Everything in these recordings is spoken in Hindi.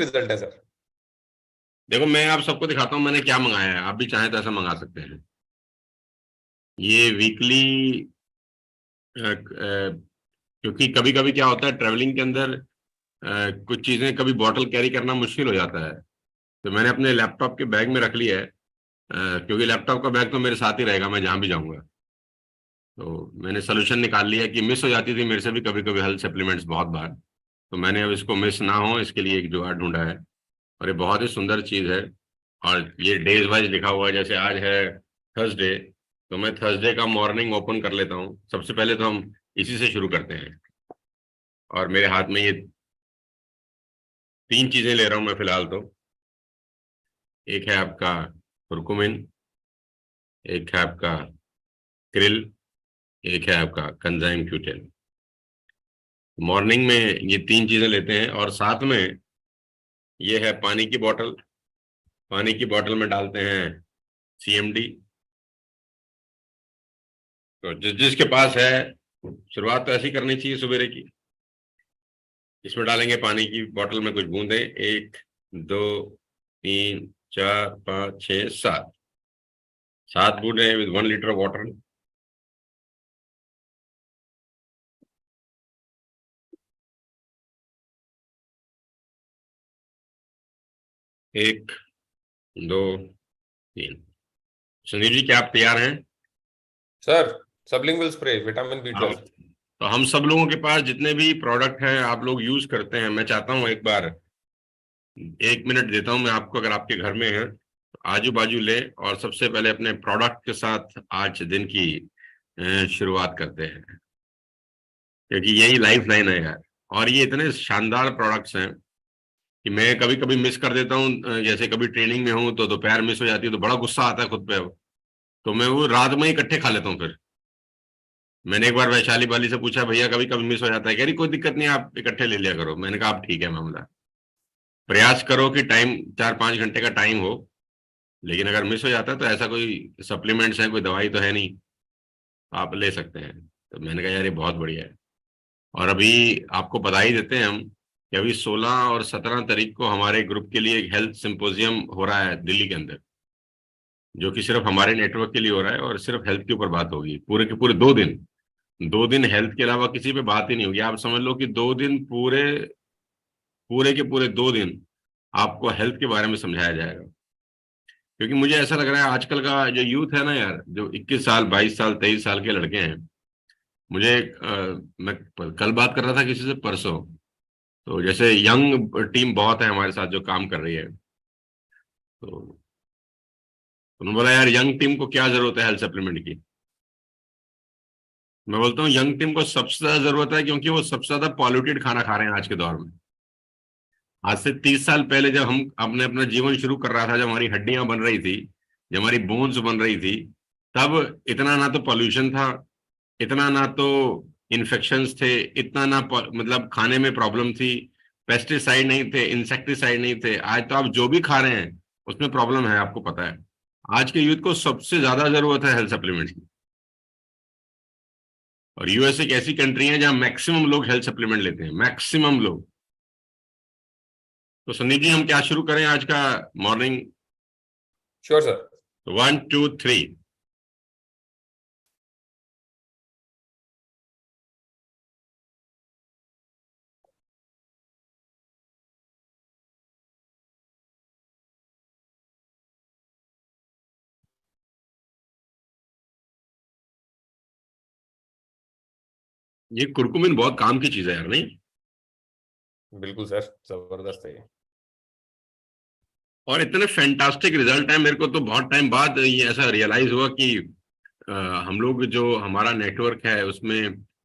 रिजल्ट है सर? देखो मैं आप सबको दिखाता हूँ मैंने क्या मंगाया है, आप भी चाहें तो ऐसा मंगा सकते हैं। ये वीकली, क्योंकि कभी कभी क्या होता है ट्रैवलिंग के अंदर कुछ चीजें कभी बॉटल कैरी करना मुश्किल हो जाता है, तो मैंने अपने लैपटॉप के बैग में रख लिया है। क्योंकि लैपटॉप का बैग तो मेरे साथ ही रहेगा, मैं जहां भी जाऊंगा। तो मैंने सोल्यूशन निकाल लिया कि मिस हो जाती थी मेरे से भी कभी कभी हेल्थ सप्लीमेंट्स बहुत बार, तो मैंने अब इसको मिस ना हो इसके लिए एक जुगाड़ ढूंढा है। और ये बहुत ही सुंदर चीज है। और ये डेज वाइज लिखा हुआ है, जैसे आज है थर्सडे, तो मैं थर्सडे का मॉर्निंग ओपन कर लेता हूँ। सबसे पहले तो हम इसी से शुरू करते हैं। और मेरे हाथ में ये 3 चीजें ले रहा हूं मैं फिलहाल तो। एक है आपका कुरकुमिन, एक है आपका क्रिल, एक है आपका कंजाइम क्यूटेन। मॉर्निंग में ये 3 चीजें लेते हैं, और साथ में ये है पानी की बोतल। पानी की बोतल में डालते हैं CMD। तो जिसके पास है, शुरुआत तो ऐसी करनी चाहिए सवेरे की। इसमें डालेंगे पानी की बोतल में कुछ बूंदे, 1 2 3 4 5 6 7, 7 बूंदे विद 1 लीटर वाटर। एक, दो, तीन। सुनील जी क्या आप तैयार हैं? सर, सबलिंगुअल स्प्रे विटामिन हम B12। तो हम सब लोगों के पास जितने भी प्रोडक्ट हैं आप लोग यूज करते हैं, मैं चाहता हूं एक बार 1 मिनट देता हूं मैं आपको, अगर आपके घर में है तो आजू बाजू ले, और सबसे पहले अपने प्रोडक्ट के साथ आज दिन की शुरुआत करते हैं। क्योंकि यही लाइफ लाइन है यार। और ये इतने शानदार प्रोडक्ट्स हैं कि मैं कभी कभी मिस कर देता हूँ। जैसे कभी ट्रेनिंग में हूँ तो दोपहर मिस हो जाती है, तो बड़ा गुस्सा आता है खुद पे। तो मैं वो रात में ही इकट्ठे खा लेता हूँ फिर। मैंने एक बार वैशाली वाली से पूछा, भैया कभी कभी मिस हो जाता है, कह रही कोई दिक्कत नहीं आप इकट्ठे ले लिया करो। मैंने कहा आप ठीक है मामला, प्रयास करो कि टाइम 4-5 घंटे का टाइम हो। लेकिन अगर मिस हो जाता है तो ऐसा कोई सप्लीमेंट्स है, कोई दवाई तो है नहीं, आप ले सकते हैं। तो मैंने कहा यार ये बहुत बढ़िया है। और अभी आपको बधाई देते हैं हम कि अभी 16 और 17 तारीख को हमारे ग्रुप के लिए एक हेल्थ सिंपोजियम हो रहा है दिल्ली के अंदर, जो कि सिर्फ हमारे नेटवर्क के लिए हो रहा है, और सिर्फ हेल्थ के ऊपर बात होगी पूरे के पूरे 2 दिन। 2 दिन हेल्थ के अलावा किसी पे बात ही नहीं होगी। आप समझ लो कि 2 दिन पूरे, पूरे के पूरे 2 दिन आपको हेल्थ के बारे में समझाया जाएगा। क्योंकि मुझे ऐसा लग रहा है आजकल का जो यूथ है ना यार, जो 21 साल 22 साल 23 साल के लड़के हैं, मुझे मैं कल बात कर रहा था किसी से परसों, तो जैसे यंग टीम बहुत है हमारे साथ जो काम कर रही है, तो उन्होंने बोला यार यंग टीम को क्या जरूरत है हेल्थ सप्लीमेंट की। मैं बोलता हूँ यंग टीम को सबसे ज्यादा जरूरत है, क्योंकि वो सबसे ज्यादा पॉल्यूटेड खाना खा रहे हैं आज के दौर में। आज से 30 साल पहले जब हम अपने अपना जीवन शुरू कर रहा था, जब हमारी हड्डियां बन रही थी, जब हमारी बोन्स बन रही थी, तब इतना ना तो पॉल्यूशन था, इतना ना तो इन्फेक्शंस थे, इतना ना मतलब खाने में प्रॉब्लम थी, पेस्टिसाइड नहीं थे, इंसेक्टिसाइड नहीं थे। आज तो आप जो भी खा रहे हैं उसमें प्रॉब्लम है, आपको पता है। आज के यूथ को सबसे ज्यादा जरूरत है हेल्थ सप्लीमेंट्स की। और यूएस एक ऐसी कंट्री है जहां मैक्सिमम लोग हेल्थ सप्लीमेंट लेते हैं, मैक्सिमम लोग। तो सनी जी हम क्या शुरू करें आज का मॉर्निंग? Sure sir. 1 2 3। ये कुरकुमिन बहुत काम की चीज है यार, नहीं? बिल्कुल सर, जबरदस्त है ये। और इतने फैंटास्टिक रिजल्ट है, मेरे को तो बहुत टाइम बाद ये ऐसा रियलाइज हुआ कि अ, हम लोग जो हमारा नेटवर्क है उसमें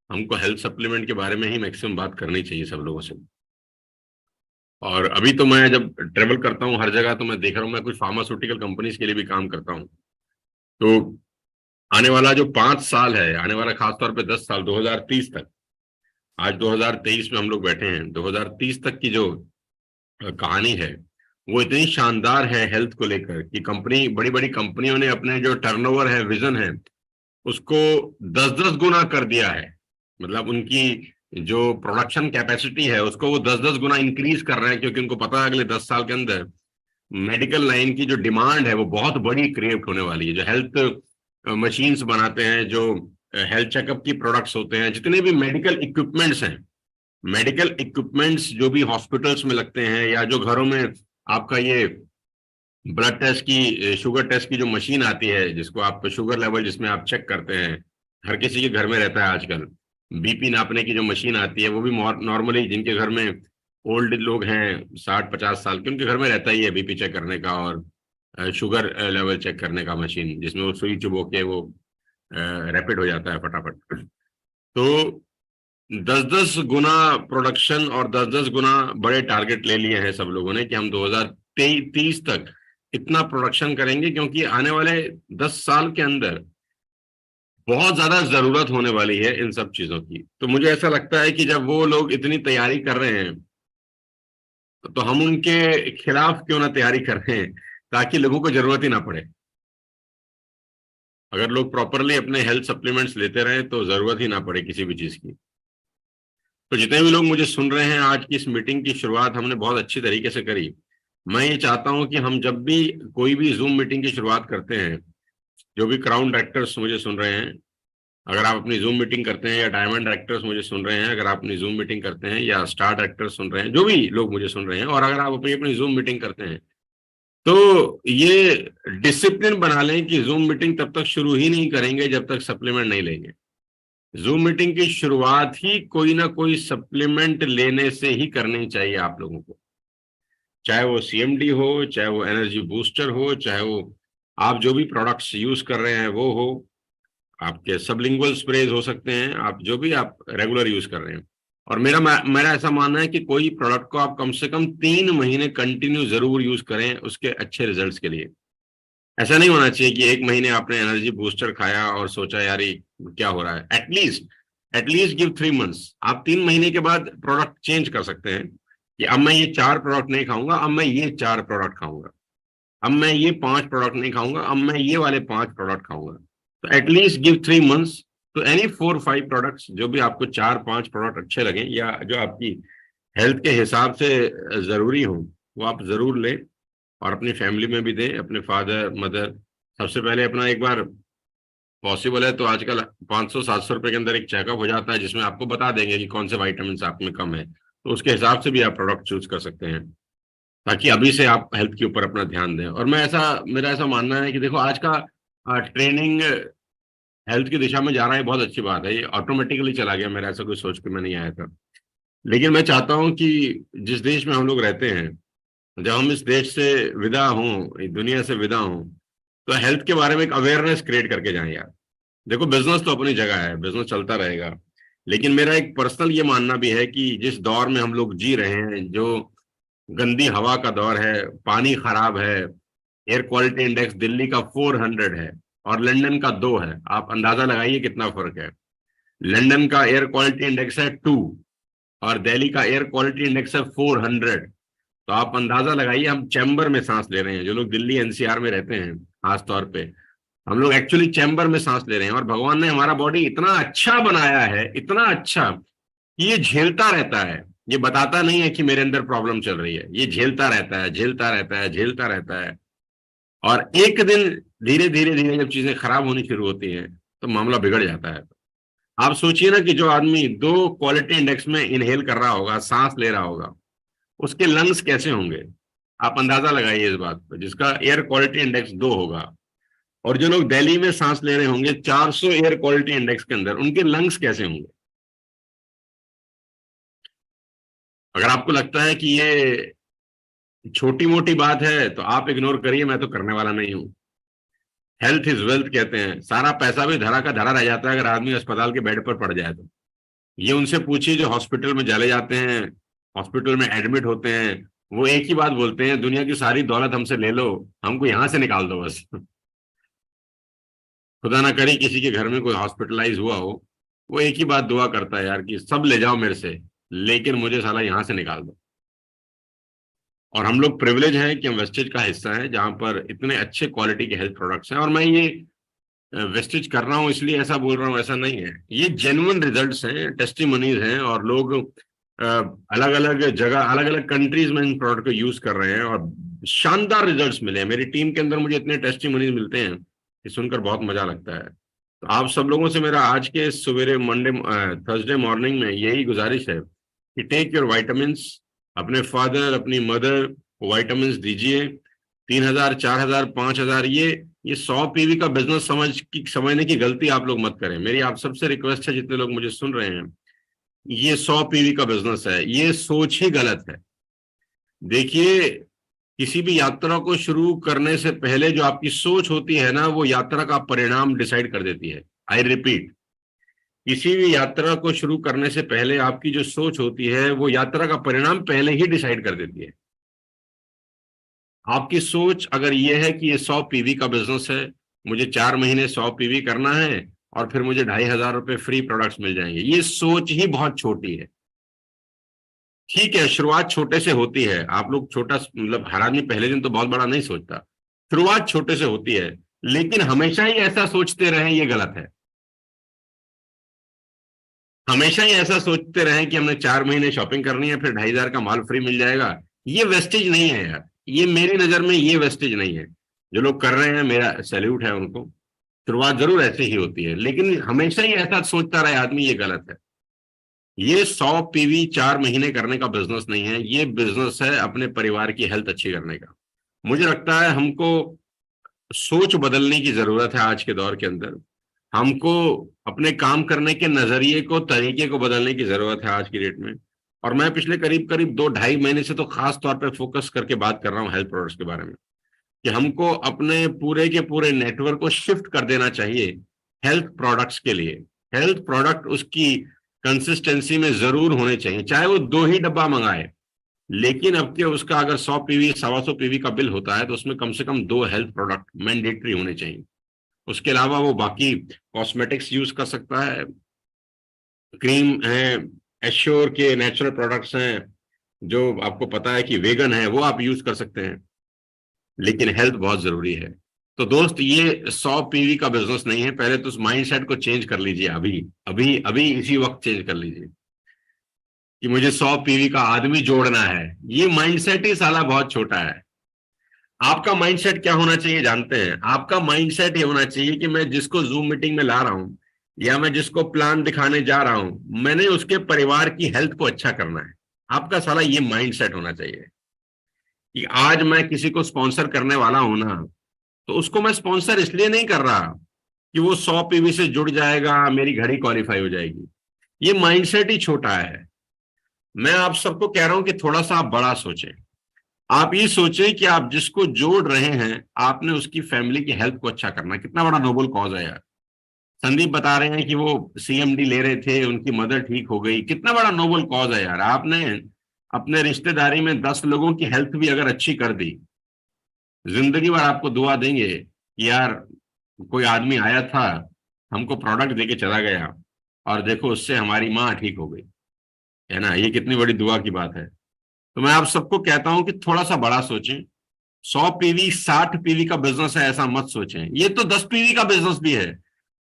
हमको हेल्थ सप्लीमेंट के बारे में ही मैक्सिमम बात करनी चाहिए सब लोगों से। और अभी तो मैं जब ट्रेवल करता हूँ हर जगह, तो मैं देख रहा हूँ, मैं कुछ फार्मास्यूटिकल कंपनीज के लिए भी काम करता हूँ। तो आने वाला जो 5 साल है, आने वाला खासतौर पे 10 साल, 2030 तक, आज 2023 में हम लोग बैठे हैं, 2030 तक की जो कहानी है वो इतनी शानदार है हेल्थ को लेकर कि कंपनी, बड़ी बड़ी कंपनियों ने अपने जो टर्नओवर है, विजन है, उसको 10-10 गुना कर दिया है। मतलब उनकी जो प्रोडक्शन कैपेसिटी है उसको वो 10-10 गुना इंक्रीज कर रहे हैं, क्योंकि उनको पता है अगले 10 साल के अंदर मेडिकल लाइन की जो डिमांड है वो बहुत बड़ी क्रिएट होने वाली है। जो हेल्थ मशीन्स बनाते हैं, जो हेल्थ चेकअप की प्रोडक्ट्स होते हैं, जितने भी मेडिकल इक्विपमेंट्स हैं, मेडिकल इक्विपमेंट्स जो भी हॉस्पिटल्स में लगते हैं, या जो घरों में आपका ये ब्लड टेस्ट की, शुगर टेस्ट की जो मशीन आती है, जिसको आप शुगर लेवल जिसमें आप चेक करते हैं, हर किसी के घर में रहता है आजकल। बीपी नापने की जो मशीन आती है वो भी नॉर्मली जिनके घर में ओल्ड लोग हैं 60-50 साल के, उनके घर में रहता ही है बीपी चेक करने का और शुगर लेवल चेक करने का मशीन, जिसमें वो सुई चुबो के वो रैपिड हो जाता है फटाफट। तो 10-10 गुना प्रोडक्शन और 10-10 गुना बड़े टारगेट ले लिए हैं सब लोगों ने कि हम 2030 तक इतना प्रोडक्शन करेंगे, क्योंकि आने वाले 10 साल के अंदर बहुत ज्यादा जरूरत होने वाली है इन सब चीजों की। तो मुझे ऐसा लगता है कि जब वो लोग इतनी तैयारी कर रहे हैं तो हम उनके खिलाफ क्यों ना तैयारी कर रहे हैं, ताकि लोगों को जरूरत ही ना पड़े। अगर लोग प्रॉपरली अपने हेल्थ सप्लीमेंट्स लेते रहे तो जरूरत ही ना पड़े किसी भी चीज की। तो जितने भी लोग मुझे सुन रहे हैं, आज की इस मीटिंग की शुरुआत हमने बहुत अच्छी तरीके से करी। मैं ये चाहता हूं कि हम जब भी कोई भी जूम मीटिंग की शुरुआत करते हैं, जो भी क्राउन डायरेक्टर्स मुझे सुन रहे हैं, अगर आप अपनी जूम मीटिंग करते हैं, या डायमंड डायरेक्टर्स मुझे सुन रहे हैं, अगर आप अपनी जूम मीटिंग करते हैं, या स्टार डायरेक्टर्स सुन रहे हैं, जो भी लोग मुझे सुन रहे हैं, और अगर आप अपनी अपनी जूम मीटिंग करते हैं, तो ये डिसिप्लिन बना लें कि जूम मीटिंग तब तक शुरू ही नहीं करेंगे जब तक सप्लीमेंट नहीं लेंगे। जूम मीटिंग की शुरुआत ही कोई ना कोई सप्लीमेंट लेने से ही करनी चाहिए आप लोगों को, चाहे वो सीएमडी हो, चाहे वो एनर्जी बूस्टर हो, चाहे वो आप जो भी प्रोडक्ट्स यूज कर रहे हैं वो हो, आपके सबलिंगुअल स्प्रेज हो सकते हैं, आप जो भी आप रेगुलर यूज कर रहे हैं। और मेरा ऐसा मानना है कि कोई प्रोडक्ट को आप कम से कम 3 महीने कंटिन्यू जरूर यूज करें उसके अच्छे रिजल्ट्स के लिए। ऐसा नहीं होना चाहिए कि 1 महीने आपने एनर्जी बूस्टर खाया और सोचा यार ये क्या हो रहा है। At least give 3 months. आप 3 महीने के बाद प्रोडक्ट चेंज कर सकते हैं कि अब मैं ये 4 प्रोडक्ट नहीं खाऊंगा, अब मैं ये 4 प्रोडक्ट खाऊंगा, अब मैं ये 5 प्रोडक्ट नहीं खाऊंगा, अब मैं ये वाले 5 प्रोडक्ट खाऊंगा। तो एटलीस्ट गिव 3 मंथ्स तो एनी 4-5 प्रोडक्ट्स, जो भी आपको 4-5 प्रोडक्ट अच्छे लगे या जो आपकी हेल्थ के हिसाब से जरूरी हो, वो आप जरूर लें और अपनी फैमिली में भी दें, अपने फादर मदर। सबसे पहले अपना एक बार पॉसिबल है तो आजकल 500-700 रुपए के अंदर एक चेकअप हो जाता है, जिसमें आपको बता देंगे कि कौन से वाइटामिन आप में कम है, तो उसके हिसाब से भी आप प्रोडक्ट चूज कर सकते हैं, ताकि अभी से आप हेल्थ के ऊपर अपना ध्यान दें। और मेरा ऐसा मानना है कि देखो आज का ट्रेनिंग हेल्थ की दिशा में जा रहा है, बहुत अच्छी बात है, ये ऑटोमेटिकली चला गया, मेरा ऐसा कुछ सोच के मैं नहीं आया था। लेकिन मैं चाहता हूं कि जिस देश में हम लोग रहते हैं, जब हम इस देश से विदा हों, इस दुनिया से विदा हों, तो हेल्थ के बारे में एक अवेयरनेस क्रिएट करके जाएं यार। देखो बिजनेस तो अपनी जगह है, बिजनेस चलता रहेगा, लेकिन मेरा एक पर्सनल ये मानना भी है कि जिस दौर में हम लोग जी रहे हैं, जो गंदी हवा का दौर है, पानी खराब है, एयर क्वालिटी इंडेक्स दिल्ली का 400 है और लंदन का 2 है, आप अंदाजा लगाइए कितना फर्क है। लंदन का एयर क्वालिटी इंडेक्स है 2 और दिल्ली का एयर क्वालिटी इंडेक्स है 400। तो आप अंदाजा लगाइए, हम चैम्बर में सांस ले रहे हैं, जो लोग दिल्ली एनसीआर में रहते हैं खास तौर पे, हम लोग एक्चुअली चैम्बर में सांस ले रहे हैं। और भगवान ने हमारा बॉडी इतना अच्छा बनाया है, इतना अच्छा कि ये झेलता रहता है, ये बताता नहीं है कि मेरे अंदर प्रॉब्लम चल रही है, ये झेलता रहता है, झेलता रहता है, झेलता रहता है। और एक दिन धीरे धीरे धीरे जब चीजें खराब होनी शुरू होती हैं तो मामला बिगड़ जाता है। आप सोचिए ना कि जो आदमी 2 क्वालिटी इंडेक्स में इनहेल कर रहा होगा, सांस ले रहा होगा, उसके लंग्स कैसे होंगे। आप अंदाजा लगाइए इस बात पर, जिसका एयर क्वालिटी इंडेक्स 2 होगा। और जो लोग दिल्ली में सांस ले रहे होंगे 400 एयर क्वालिटी इंडेक्स के अंदर, उनके लंग्स कैसे होंगे। अगर आपको लगता है कि ये छोटी मोटी बात है तो आप इग्नोर करिए, मैं तो करने वाला नहीं हूं। हेल्थ इज वेल्थ कहते हैं, सारा पैसा भी धरा का धरा रह जाता है अगर आदमी अस्पताल के बेड पर पड़ जाए तो। ये उनसे पूछिए जो हॉस्पिटल में चले जाते हैं, हॉस्पिटल में एडमिट होते हैं, वो एक ही बात बोलते हैं, दुनिया की सारी दौलत हमसे ले लो, हमको यहां से निकाल दो बस। खुदा ना करे किसी के घर में कोई हॉस्पिटलाइज हुआ हो, वो एक ही बात दुआ करता है यार कि सब ले जाओ मेरे से, लेकिन मुझे साला यहां से निकाल दो। और हम लोग प्रिविलेज हैं कि हम वेस्टेज का हिस्सा है, जहां पर इतने अच्छे क्वालिटी के हेल्थ प्रोडक्ट्स हैं। और मैं ये वेस्टेज कर रहा हूं इसलिए ऐसा बोल रहा हूं, ऐसा नहीं है। ये जेन्युइन रिजल्ट्स हैं, टेस्टिमनीज हैं, और लोग अलग अलग जगह, अलग अलग कंट्रीज में इन प्रोडक्ट को यूज कर रहे हैं और शानदार रिजल्ट्स मिले हैं। मेरी टीम के अंदर मुझे इतने टेस्टिमनीज मिलते हैं कि सुनकर बहुत मजा लगता है। तो आप सब लोगों से मेरा आज के सवेरे थर्सडे मॉर्निंग में यही गुजारिश है कि टेक योर वाइटामिन्स, अपने फादर, अपनी मदर को वाइटामिन्स दीजिए। 3,000, 4,000, 5,000, ये 100 पीवी का बिजनेस समझने की गलती आप लोग मत करें। मेरी आप सबसे रिक्वेस्ट है, जितने लोग मुझे सुन रहे हैं, ये 100 पीवी का बिजनेस है, ये सोच ही गलत है। देखिए, किसी भी यात्रा को शुरू करने से पहले जो आपकी सोच होती है ना, वो यात्रा का परिणाम डिसाइड कर देती है। आई रिपीट, किसी भी यात्रा को शुरू करने से पहले आपकी जो सोच होती है, वो यात्रा का परिणाम पहले ही डिसाइड कर देती है। आपकी सोच अगर ये है कि ये 100 पीवी का बिजनेस है, मुझे 4 महीने 100 पीवी करना है और फिर मुझे 2,500 रुपए फ्री प्रोडक्ट्स मिल जाएंगे, ये सोच ही बहुत छोटी है। ठीक है, शुरुआत छोटे से होती है। आप लोग छोटा, मतलब हर आदमी पहले दिन तो बहुत बड़ा नहीं सोचता, शुरुआत छोटे से होती है, लेकिन हमेशा ही ऐसा सोचते रहें ये गलत है। हमेशा ही ऐसा सोचते रहें कि हमने 4 महीने शॉपिंग करनी है, फिर 2,500 का माल फ्री मिल जाएगा, ये वेस्टेज नहीं है यार। ये मेरी नजर में ये वेस्टेज नहीं है। जो लोग कर रहे हैं, मेरा सैल्यूट है उनको। शुरुआत जरूर ऐसे ही होती है, लेकिन हमेशा ही ऐसा सोचता रहे आदमी, ये गलत है। ये 100 पीवी 4 महीने करने का बिजनेस नहीं है, ये बिजनेस है अपने परिवार की हेल्थ अच्छी करने का। मुझे लगता है हमको सोच बदलने की जरूरत है आज के दौर के अंदर। हमको अपने काम करने के नजरिए को, तरीके को बदलने की जरूरत है आज की डेट में। और मैं पिछले करीब करीब 2-2.5 महीने से तो खास तौर पे फोकस करके बात कर रहा हूँ हेल्थ प्रोडक्ट्स के बारे में, कि हमको अपने पूरे के पूरे नेटवर्क को शिफ्ट कर देना चाहिए हेल्थ प्रोडक्ट्स के लिए। हेल्थ प्रोडक्ट उसकी कंसिस्टेंसी में जरूर होने चाहिए, चाहे वो 2 ही डब्बा मंगाए, लेकिन अब के उसका अगर 100 पीवी, 125 पीवी का बिल होता है, तो उसमें कम से कम 2 हेल्थ प्रोडक्ट मैंडेटरी होने चाहिए। उसके अलावा वो बाकी कॉस्मेटिक्स यूज कर सकता है, क्रीम है, एश्योर के नेचुरल प्रोडक्ट्स हैं, जो आपको पता है कि वेगन है, वो आप यूज कर सकते हैं, लेकिन हेल्थ बहुत जरूरी है। तो दोस्त, ये 100 पीवी का बिजनेस नहीं है। पहले तो उस माइंडसेट को चेंज कर लीजिए, अभी अभी अभी इसी वक्त चेंज कर लीजिए कि मुझे 100 पीवी का आदमी जोड़ना है। ये माइंडसेट ही साला बहुत छोटा है। आपका माइंडसेट क्या होना चाहिए जानते हैं? आपका माइंडसेट ये होना चाहिए कि मैं जिसको जूम मीटिंग में ला रहा हूं, या मैं जिसको प्लान दिखाने जा रहा हूं, मैंने उसके परिवार की हेल्थ को अच्छा करना है। आपका साला ये माइंडसेट होना चाहिए कि आज मैं किसी को स्पॉन्सर करने वाला हूं ना, तो उसको मैं स्पॉन्सर इसलिए नहीं कर रहा कि वो 100 पीवी से जुड़ जाएगा, मेरी घड़ी क्वालिफाई हो जाएगी। ये माइंडसेट ही छोटा है। मैं आप सबको कह रहा हूं कि थोड़ा सा आप बड़ा सोचें। आप ये सोचें कि आप जिसको जोड़ रहे हैं, आपने उसकी फैमिली की हेल्थ को अच्छा करना। कितना बड़ा नोबल कॉज है यार। संदीप बता रहे हैं कि वो सीएमडी ले रहे थे, उनकी मदर ठीक हो गई। कितना बड़ा नोबल कॉज है यार। आपने अपने रिश्तेदारी में 10 लोगों की हेल्थ भी अगर अच्छी कर दी, जिंदगी भर आपको दुआ देंगे कि यार कोई आदमी आया था, हमको प्रोडक्ट देके चला गया, और देखो उससे हमारी माँ ठीक हो गई, है ना। ये कितनी बड़ी दुआ की बात है। तो मैं आप सबको कहता हूं कि थोड़ा सा बड़ा सोचें। 100 पीवी 60 पीवी का बिजनेस है ऐसा मत सोचें। ये तो 10 पीवी का बिजनेस भी है।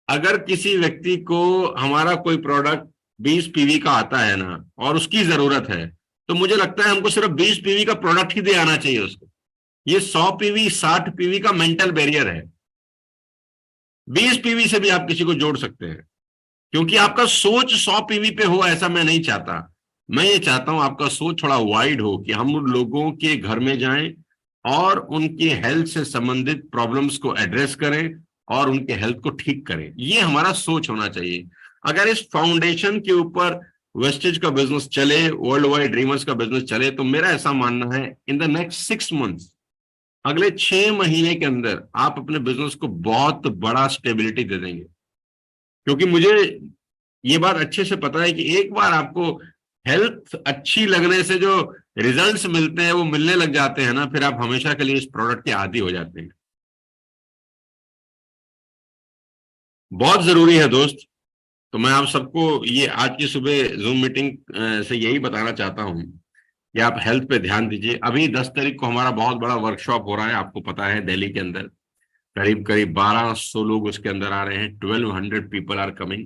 अगर किसी व्यक्ति को हमारा कोई प्रोडक्ट 20 पीवी का आता है ना, और उसकी जरूरत है, तो मुझे लगता है हमको सिर्फ 20 पीवी का प्रोडक्ट ही दे आना चाहिए उसको। ये 100 पीवी 60 पीवी का मेंटल बैरियर है। 20 पीवी से भी आप किसी को जोड़ सकते हैं, क्योंकि आपका सोच 100 पीवी पे हो ऐसा मैं नहीं चाहता। मैं ये चाहता हूं आपका सोच थोड़ा वाइड हो, कि हम लोगों के घर में जाएं और उनके हेल्थ से संबंधित प्रॉब्लम्स को एड्रेस करें और उनके हेल्थ को ठीक करें। ये हमारा सोच होना चाहिए। अगर इस फाउंडेशन के ऊपर वेस्टेज का बिजनेस चले, वर्ल्ड वाइड ड्रीमर्स का बिजनेस चले, तो मेरा ऐसा मानना है इन द नेक्स्ट 6 मंथ्स, अगले 6 महीने के अंदर आप अपने बिजनेस को बहुत बड़ा स्टेबिलिटी दे देंगे। क्योंकि मुझे ये बात अच्छे से पता है कि एक बार आपको हेल्थ अच्छी लगने से जो रिजल्ट्स मिलते हैं, वो मिलने लग जाते हैं ना, फिर आप हमेशा के लिए इस प्रोडक्ट के आदी हो जाते हैं। बहुत जरूरी है दोस्त। तो मैं आप सबको ये आज की सुबह जूम मीटिंग से यही बताना चाहता हूं कि आप हेल्थ पे ध्यान दीजिए। अभी 10 तारीख को हमारा बहुत बड़ा वर्कशॉप हो रहा है, आपको पता है, दिल्ली के अंदर। करीब करीब 1200 लोग उसके अंदर आ रहे हैं, 1200 पीपल आर कमिंग,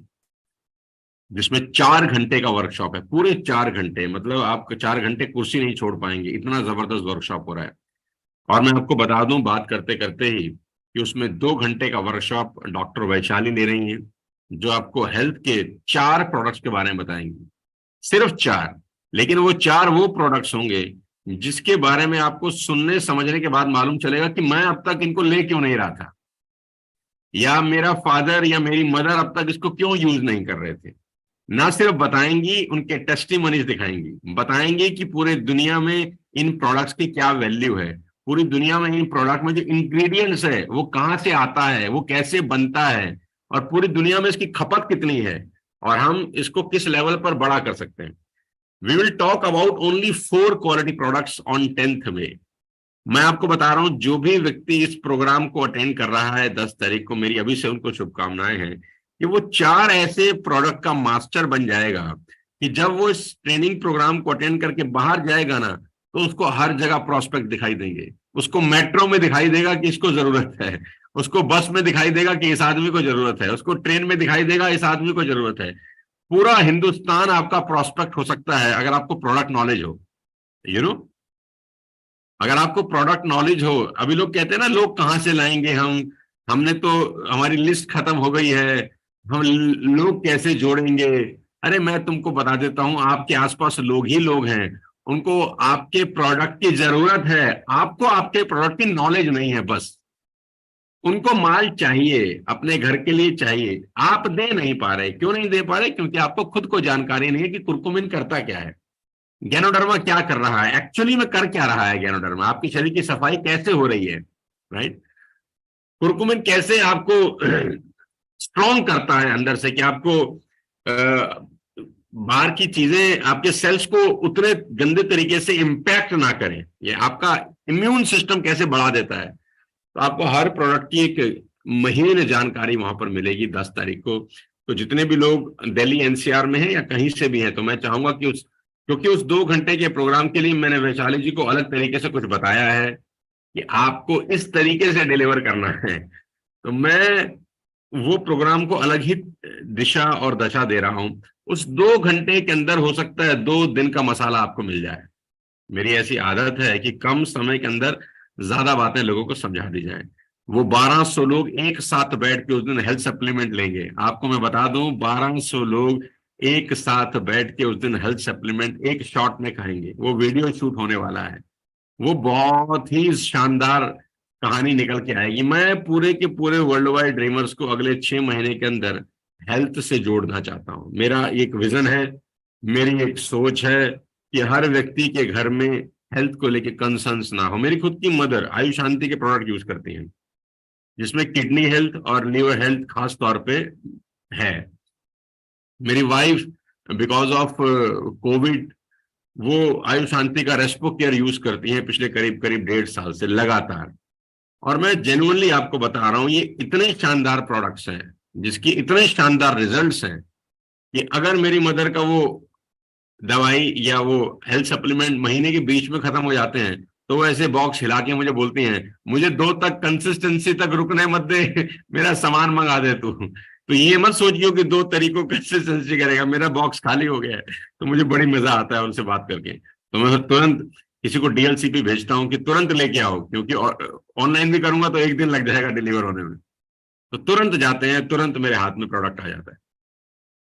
जिसमें 4 घंटे का वर्कशॉप है, पूरे 4 घंटे, मतलब आप 4 घंटे कुर्सी नहीं छोड़ पाएंगे, इतना जबरदस्त वर्कशॉप हो रहा है। और मैं आपको बता दूं बात करते करते ही कि उसमें 2 घंटे का वर्कशॉप डॉक्टर वैशाली ले रही हैं, जो आपको हेल्थ के 4 प्रोडक्ट्स के बारे में बताएंगी, सिर्फ 4। लेकिन वो 4 वो प्रोडक्ट्स होंगे जिसके बारे में आपको सुनने समझने के बाद मालूम चलेगा कि मैं अब तक इनको ले क्यों नहीं रहा था, या मेरा फादर या मेरी मदर अब तक इसको क्यों यूज नहीं कर रहे थे। ना सिर्फ बताएंगी, उनके टेस्टिमोनीज दिखाएंगी, बताएंगे कि पूरे दुनिया में इन प्रोडक्ट्स की क्या वैल्यू है, पूरी दुनिया में इन प्रोडक्ट में जो इंग्रेडिएंट्स है वो कहाँ से आता है, वो कैसे बनता है, और पूरी दुनिया में इसकी खपत कितनी है, और हम इसको किस लेवल पर बड़ा कर सकते हैं। We will talk about only 4 quality products on 10th में। मैं आपको बता रहा हूं, जो भी व्यक्ति इस प्रोग्राम को अटेंड कर रहा है 10 तारीख को, मेरी अभी से उनको शुभकामनाएं हैं कि वो 4 ऐसे प्रोडक्ट का मास्टर बन जाएगा कि जब वो इस ट्रेनिंग प्रोग्राम को अटेंड करके बाहर जाएगा ना, तो उसको हर जगह प्रोस्पेक्ट दिखाई देंगे, उसको मेट्रो में दिखाई देगा कि इसको जरूरत है, उसको बस में दिखाई देगा कि इस आदमी को जरूरत है, उसको ट्रेन में दिखाई देगा इस आदमी को जरूरत है। पूरा हिंदुस्तान आपका प्रोस्पेक्ट हो सकता है अगर आपको प्रोडक्ट नॉलेज हो, यू नो, अगर आपको प्रोडक्ट नॉलेज हो। अभी लोग कहते हैं ना, लोग कहाँ से लाएंगे हम, हमने तो, हमारी लिस्ट खत्म हो गई है, हम लोग कैसे जोड़ेंगे। अरे मैं तुमको बता देता हूं, आपके आसपास लोग ही लोग हैं, उनको आपके प्रोडक्ट की जरूरत है, आपको आपके प्रोडक्ट की नॉलेज नहीं है, बस उनको माल चाहिए, अपने घर के लिए चाहिए, आप दे नहीं पा रहे। क्यों नहीं दे पा रहे? क्योंकि आपको खुद को जानकारी नहीं है कि कुरकुमिन करता क्या है, गैनोडर्मा क्या कर रहा है, एक्चुअली में कर क्या रहा है गैनोडर्मा, आपकी शरीर की सफाई कैसे हो रही है, राइट। कुरकुमिन कैसे आपको स्ट्रॉन्ग करता है अंदर से, कि आपको बाहर की चीजें आपके सेल्स को उतने गंदे तरीके से इंपैक्ट ना करें, ये आपका इम्यून सिस्टम कैसे बढ़ा देता है। तो आपको हर प्रोडक्ट की एक महीने जानकारी वहां पर मिलेगी 10 तारीख को। तो जितने भी लोग दिल्ली एनसीआर में हैं या कहीं से भी हैं, तो मैं चाहूंगा कि क्योंकि उस 2 घंटे के प्रोग्राम के लिए मैंने वैशाली जी को अलग तरीके से कुछ बताया है कि आपको इस तरीके से डिलीवर करना है, तो मैं वो प्रोग्राम को अलग ही दिशा और दशा दे रहा हूं। उस 2 घंटे के अंदर हो सकता है 2 दिन का मसाला आपको मिल जाए। मेरी ऐसी आदत है कि कम समय के अंदर ज्यादा बातें लोगों को समझा दी जाए। वो 1200 लोग एक साथ बैठ के उस दिन हेल्थ सप्लीमेंट लेंगे। आपको मैं बता दूं, 1200 लोग एक साथ बैठ के उस दिन हेल्थ सप्लीमेंट एक शॉट में खाएंगे। वो वीडियो शूट होने वाला है, वो बहुत ही शानदार कहानी निकल के आएगी। मैं पूरे के पूरे वर्ल्ड वाइड ड्रीमर्स को अगले 6 महीने के अंदर हेल्थ से जोड़ना चाहता हूं। मेरा एक विजन है, मेरी एक सोच है कि हर व्यक्ति के घर में हेल्थ को लेके कंसर्न्स ना हो। मेरी खुद की मदर आयुष शांति के प्रोडक्ट यूज करती हैं, जिसमें किडनी हेल्थ और लीवर हेल्थ खास तौर पे है। मेरी वाइफ बिकॉज ऑफ कोविड वो आयुष शांति का रेस्पो केयर यूज करती हैं पिछले करीब करीब 1.5 साल से लगातार। और मैं जेन्युइनली आपको बता रहा हूं, ये इतने शानदार प्रोडक्ट्स हैं, जिसकी इतने शानदार रिजल्ट्स हैं, कि अगर मेरी मदर का वो दवाई या वो हेल्थ सप्लीमेंट महीने के बीच में खत्म हो जाते हैं, तो वो ऐसे बॉक्स हिला के मुझे बोलती हैं, मुझे 2 तक कंसिस्टेंसी तक रुकने मत दे, मेरा सामान मंगा दे तू। तो ये मत सोचियो कि 2 तरीकों कंसिस्टेंसी करेगा, मेरा बॉक्स खाली हो गया है। तो मुझे बड़ी मजा आता है उनसे बात करके। तो मैं तुरंत किसी को डीएलसीपी भेजता हूँ कि तुरंत लेके आओ, क्योंकि ऑनलाइन भी करूंगा तो 1 दिन लग जाएगा डिलीवर होने में। तो तुरंत जाते हैं, तुरंत मेरे हाथ में प्रोडक्ट आ जाता है।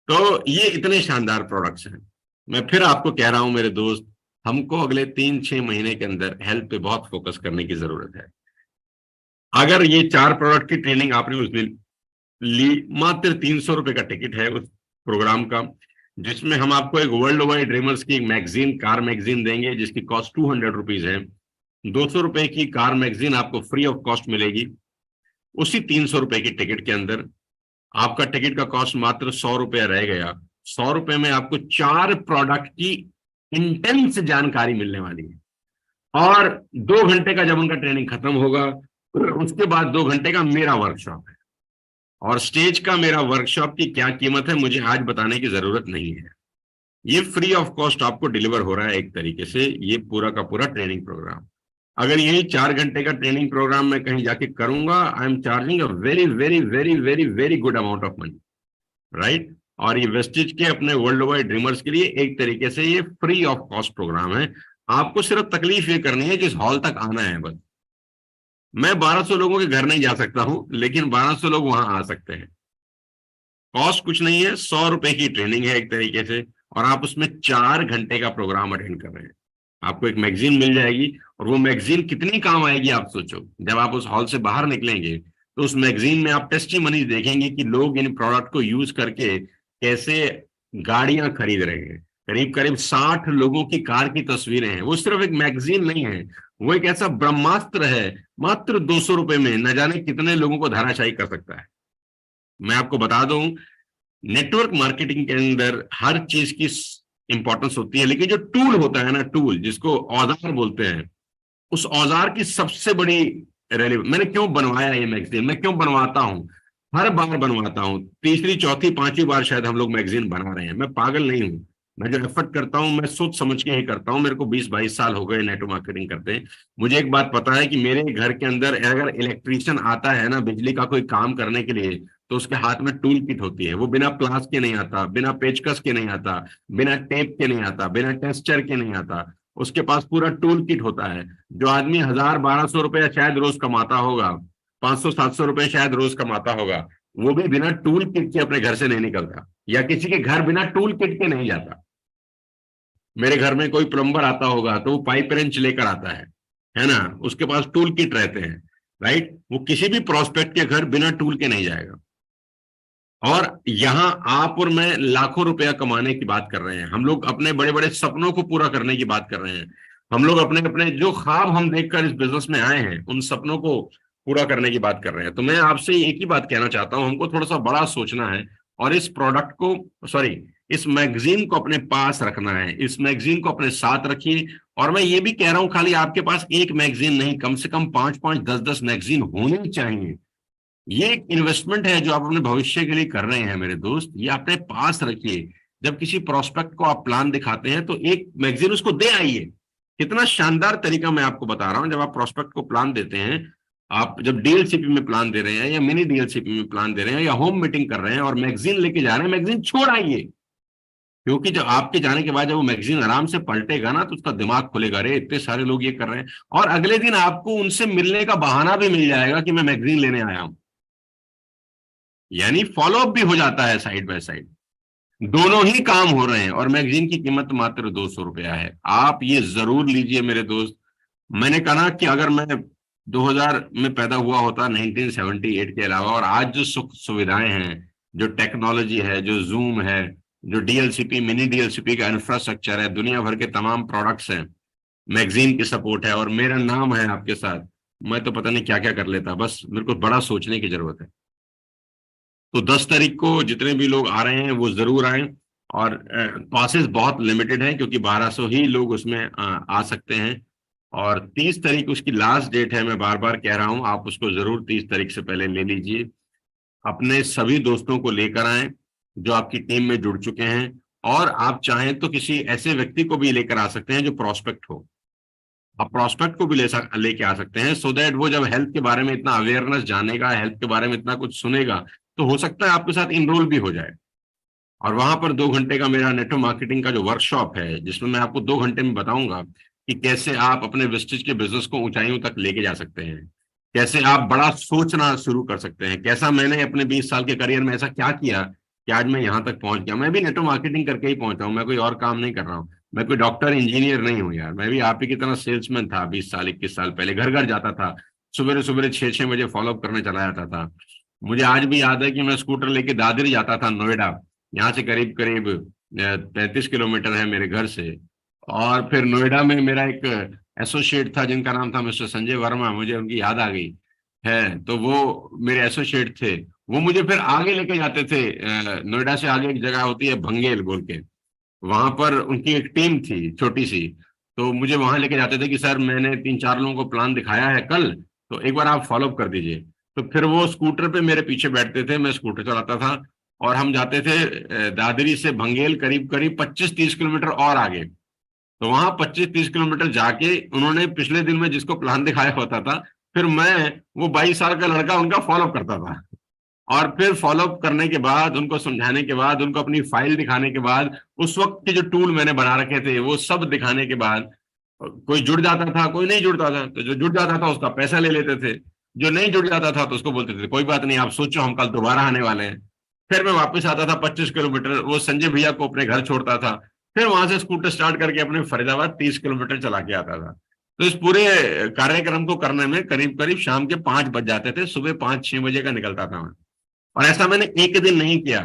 तो ये इतने शानदार प्रोडक्ट्स हैं। मैं फिर आपको कह रहा हूं मेरे दोस्त, हमको अगले 3-6 महीने के अंदर हेल्थ पे बहुत फोकस करने की जरूरत है। अगर ये 4 प्रोडक्ट की ट्रेनिंग आपने उस दिन ली, मात्र 300 रुपए का टिकट है उस प्रोग्राम का, जिसमें हम आपको एक वर्ल्ड वाइड ड्रीमर्स की एक मैगजीन, कार मैगजीन देंगे, जिसकी कॉस्ट 200 रुपीज है। 200 रुपए की कार मैगजीन आपको फ्री ऑफ कॉस्ट मिलेगी। उसी 300 रुपए की टिकट के अंदर आपका टिकट का कॉस्ट मात्र 100 रुपया रह गया। 100 रुपए में आपको 4 प्रोडक्ट की इंटेंस जानकारी मिलने वाली है। और 2 घंटे का जब उनका ट्रेनिंग खत्म होगा, उसके बाद 2 घंटे का मेरा वर्कशॉप है। और स्टेज का मेरा वर्कशॉप की क्या कीमत है मुझे आज बताने की जरूरत नहीं है। ये फ्री ऑफ कॉस्ट आपको डिलीवर हो रहा है एक तरीके से, ये पूरा का पूरा ट्रेनिंग प्रोग्राम। अगर यही 4 घंटे का ट्रेनिंग प्रोग्राम मैं कहीं जाके करूंगा, I am charging a very very very very very good amount of money, right. और ये वेस्टेज के अपने वर्ल्ड वाइड ड्रीमर्स के लिए एक तरीके से ये फ्री ऑफ कॉस्ट प्रोग्राम है। आपको सिर्फ तकलीफ ये करनी है कि इस हॉल तक आना है बस। मैं 1200 लोगों के घर नहीं जा सकता हूं, लेकिन 1200 लोग वहां आ सकते हैं। कॉस्ट कुछ नहीं है, 100 रुपए की ट्रेनिंग है एक तरीके से, और आप उसमें 4 घंटे का प्रोग्राम अटेंड कर रहे हैं। आपको एक मैगजीन मिल जाएगी, और वो मैगजीन कितनी काम आएगी आप सोचो। जब आप उस हॉल से बाहर निकलेंगे तो उस मैगजीन में आप टेस्टिमनी देखेंगे कि लोग इन प्रोडक्ट को यूज करके कैसे गाड़ियां खरीद रहे हैं। करीब करीब 60 लोगों की कार की तस्वीरें हैं। वो सिर्फ एक मैगजीन नहीं है, वो एक ऐसा ब्रह्मास्त्र है, मात्र 200 रुपए में न जाने कितने लोगों को धाराशायी कर सकता है। मैं आपको बता दूं, नेटवर्क मार्केटिंग के अंदर हर चीज की इंपॉर्टेंस होती है, लेकिन जो टूल होता है ना, टूल जिसको औजार बोलते हैं, उस औजार की सबसे बड़ी मैंने क्यों बनवाया ये मैगजीन, मैं क्यों बनवाता हूं, हर बार बनवाता हूं, तीसरी चौथी पांचवी बार शायद हम लोग मैगजीन बना रहे हैं। मैं पागल नहीं हूं, मैं जो एफर्ट करता हूं मैं सोच समझ के ही करता हूं। मेरे को 20-22 साल हो गए नेटवर्क मार्केटिंग करते हैं। मुझे एक बात पता है कि मेरे घर के अंदर अगर इलेक्ट्रीशियन आता है ना बिजली का कोई काम करने के लिए, तो उसके हाथ में टूल किट होती है। वो बिना प्लास के नहीं आता, बिना पेचकस के नहीं आता, बिना टेप के नहीं आता, बिना टेस्टर के नहीं आता। उसके पास पूरा टूल किट होता है। जो आदमी 1000-1200 रुपया शायद रोज कमाता होगा, 500-700 रुपए शायद रोज कमाता होगा, वो भी बिना टूल किट के अपने घर से नहीं निकलता, या किसी के घर बिना टूल किट के नहीं जाता। मेरे घर में कोई प्लम्बर आता होगा तो वो पाइप रेंच लेकर आता है ना, उसके पास टूल किट रहते हैं, राइट। वो किसी भी प्रोस्पेक्ट के घर बिना टूल के नहीं जाएगा। और यहां आप और मैं लाखों रुपया कमाने की बात कर रहे हैं। हम लोग अपने बड़े बड़े सपनों को पूरा करने की बात कर रहे हैं। हम लोग अपने अपने जो ख्वाब हम देखकर इस बिजनेस में आए हैं, उन सपनों को पूरा करने की बात कर रहे हैं। तो मैं आपसे एक ही बात कहना चाहता हूं, हमको थोड़ा सा बड़ा सोचना है, और इस प्रोडक्ट को, सॉरी, इस मैगजीन को अपने पास रखना है। इस मैगजीन को अपने साथ रखिए। और मैं ये भी कह रहा हूं, खाली आपके पास एक मैगजीन नहीं, कम से कम 5-5, 10-10 मैगजीन होनी चाहिए। ये एक इन्वेस्टमेंट है जो आप अपने भविष्य के लिए कर रहे हैं मेरे दोस्त, ये अपने पास रखिए। जब किसी प्रोस्पेक्ट को आप प्लान दिखाते हैं तो एक मैगजीन उसको दे आइए। कितना शानदार तरीका मैं आपको बता रहा हूं। जब आप प्रोस्पेक्ट को प्लान देते हैं, आप जब डीएलसीपी में प्लान दे रहे हैं, या मिनी डीएलसीपी में प्लान दे रहे हैं, या होम मीटिंग कर रहे हैं और मैगजीन लेके जा रहे हैं, मैगजीन छोड़ आइए। क्योंकि जब आपके जाने के बाद जब वो मैगजीन आराम से पलटेगा ना, तो उसका दिमाग खुलेगा, अरे इतने सारे लोग ये कर रहे हैं। और अगले दिन आपको उनसे मिलने का बहाना भी मिल जाएगा कि मैं मैगजीन लेने आया हूं। यानी फॉलोअप भी हो जाता है साइड बाय साइड, दोनों ही काम हो रहे हैं। और मैगजीन की कीमत मात्र 200 रुपया है। आप ये जरूर लीजिए मेरे दोस्त। मैंने कहा ना कि अगर मैं 2000 में पैदा हुआ होता, 1978 के अलावा, और आज जो सुख सुविधाएं हैं, जो टेक्नोलॉजी है, जो जूम है, जो डीएलसीपी मिनी डीएलसीपी का इंफ्रास्ट्रक्चर है, दुनिया भर के तमाम प्रोडक्ट्स हैं, मैगजीन की सपोर्ट है, और मेरा नाम है आपके साथ, मैं तो पता नहीं क्या क्या कर लेता। बस मेरे को बड़ा सोचने की जरूरत है। तो 10 तारीख को जितने भी लोग आ रहे हैं वो जरूर आए। और पासेस बहुत लिमिटेड हैं, क्योंकि 1200 ही लोग उसमें आ सकते हैं। और 30 तारीख उसकी लास्ट डेट है। मैं बार बार कह रहा हूं, आप उसको जरूर 30 तारीख से पहले ले लीजिए। अपने सभी दोस्तों को लेकर आए जो आपकी टीम में जुड़ चुके हैं, और आप चाहें तो किसी ऐसे व्यक्ति को भी लेकर आ सकते हैं जो प्रोस्पेक्ट हो। आप प्रोस्पेक्ट को भी लेके आ सकते हैं, सो दैट वो जब हेल्थ के बारे में इतना अवेयरनेस जानेगा, हेल्थ के बारे में इतना कुछ सुनेगा, तो हो सकता है आपके साथ इनरोल भी हो जाए। और वहां पर 2 घंटे का मेरा नेटवर्क मार्केटिंग का जो वर्कशॉप है, जिसमें मैं आपको 2 घंटे में बताऊंगा कि कैसे आप अपने वेस्टेज के बिजनेस को ऊंचाइयों तक लेके जा सकते हैं, कैसे आप बड़ा सोचना शुरू कर सकते हैं, कैसा मैंने अपने 20 साल के करियर में ऐसा क्या किया कि आज मैं यहाँ तक पहुंच गया। मैं भी नेटवर्क मार्केटिंग करके ही पहुंचा हूँ, मैं कोई और काम नहीं कर रहा हूँ। मैं कोई डॉक्टर इंजीनियर नहीं हूँ यार, मैं भी आप ही की तरह सेल्समैन था। 20 साल 21 साल पहले घर घर जाता था, सुबह सुबह 6-6 बजे फॉलोअप करने चला जाता था। मुझे आज भी याद है कि मैं स्कूटर लेके दादरी जाता था, नोएडा। यहाँ से करीब करीब 35 किलोमीटर है मेरे घर से। और फिर नोएडा में मेरा एक एसोसिएट था जिनका नाम था मिस्टर संजय वर्मा, मुझे उनकी याद आ गई है, तो वो मेरे एसोसिएट थे। वो मुझे फिर आगे लेके जाते थे। नोएडा से आगे एक जगह होती है भंगेल बोल के, वहां पर उनकी एक टीम थी छोटी सी। तो मुझे वहां लेके जाते थे कि सर मैंने 3-4 लोगों को प्लान दिखाया है कल, तो एक बार आप फॉलोअप कर दीजिए। तो फिर वो स्कूटर पे मेरे पीछे बैठते थे, मैं स्कूटर चलाता था, और हम जाते थे दादरी से भंगेल, करीब करीब 25-30 किलोमीटर और आगे। तो वहां 25-30 किलोमीटर जाके उन्होंने पिछले दिन में जिसको प्लान दिखाया होता था, फिर मैं वो 22 साल का लड़का उनका फॉलोअप करता था। और फिर फॉलोअप करने के बाद, उनको समझाने के बाद, उनको अपनी फाइल दिखाने के बाद, उस वक्त के जो टूल मैंने बना रखे थे वो सब दिखाने के बाद, कोई जुड़ जाता था, कोई नहीं जुड़ता था। तो जो जुड़ जाता था उसका पैसा ले लेते थे, जो नहीं जुड़ जाता था तो उसको बोलते थे कोई बात नहीं, आप सोचो, हम कल दोबारा आने वाले हैं। फिर मैं वापस आता था 25 किलोमीटर, वो संजय भैया को अपने घर छोड़ता था, फिर वहां से स्कूटर स्टार्ट करके अपने फरीदाबाद 30 किलोमीटर चला के आता था। तो इस पूरे कार्यक्रम को करने में करीब करीब शाम के 5 बज जाते थे, सुबह 5-6 बजे का निकलता था मैं। और ऐसा मैंने एक दिन नहीं किया।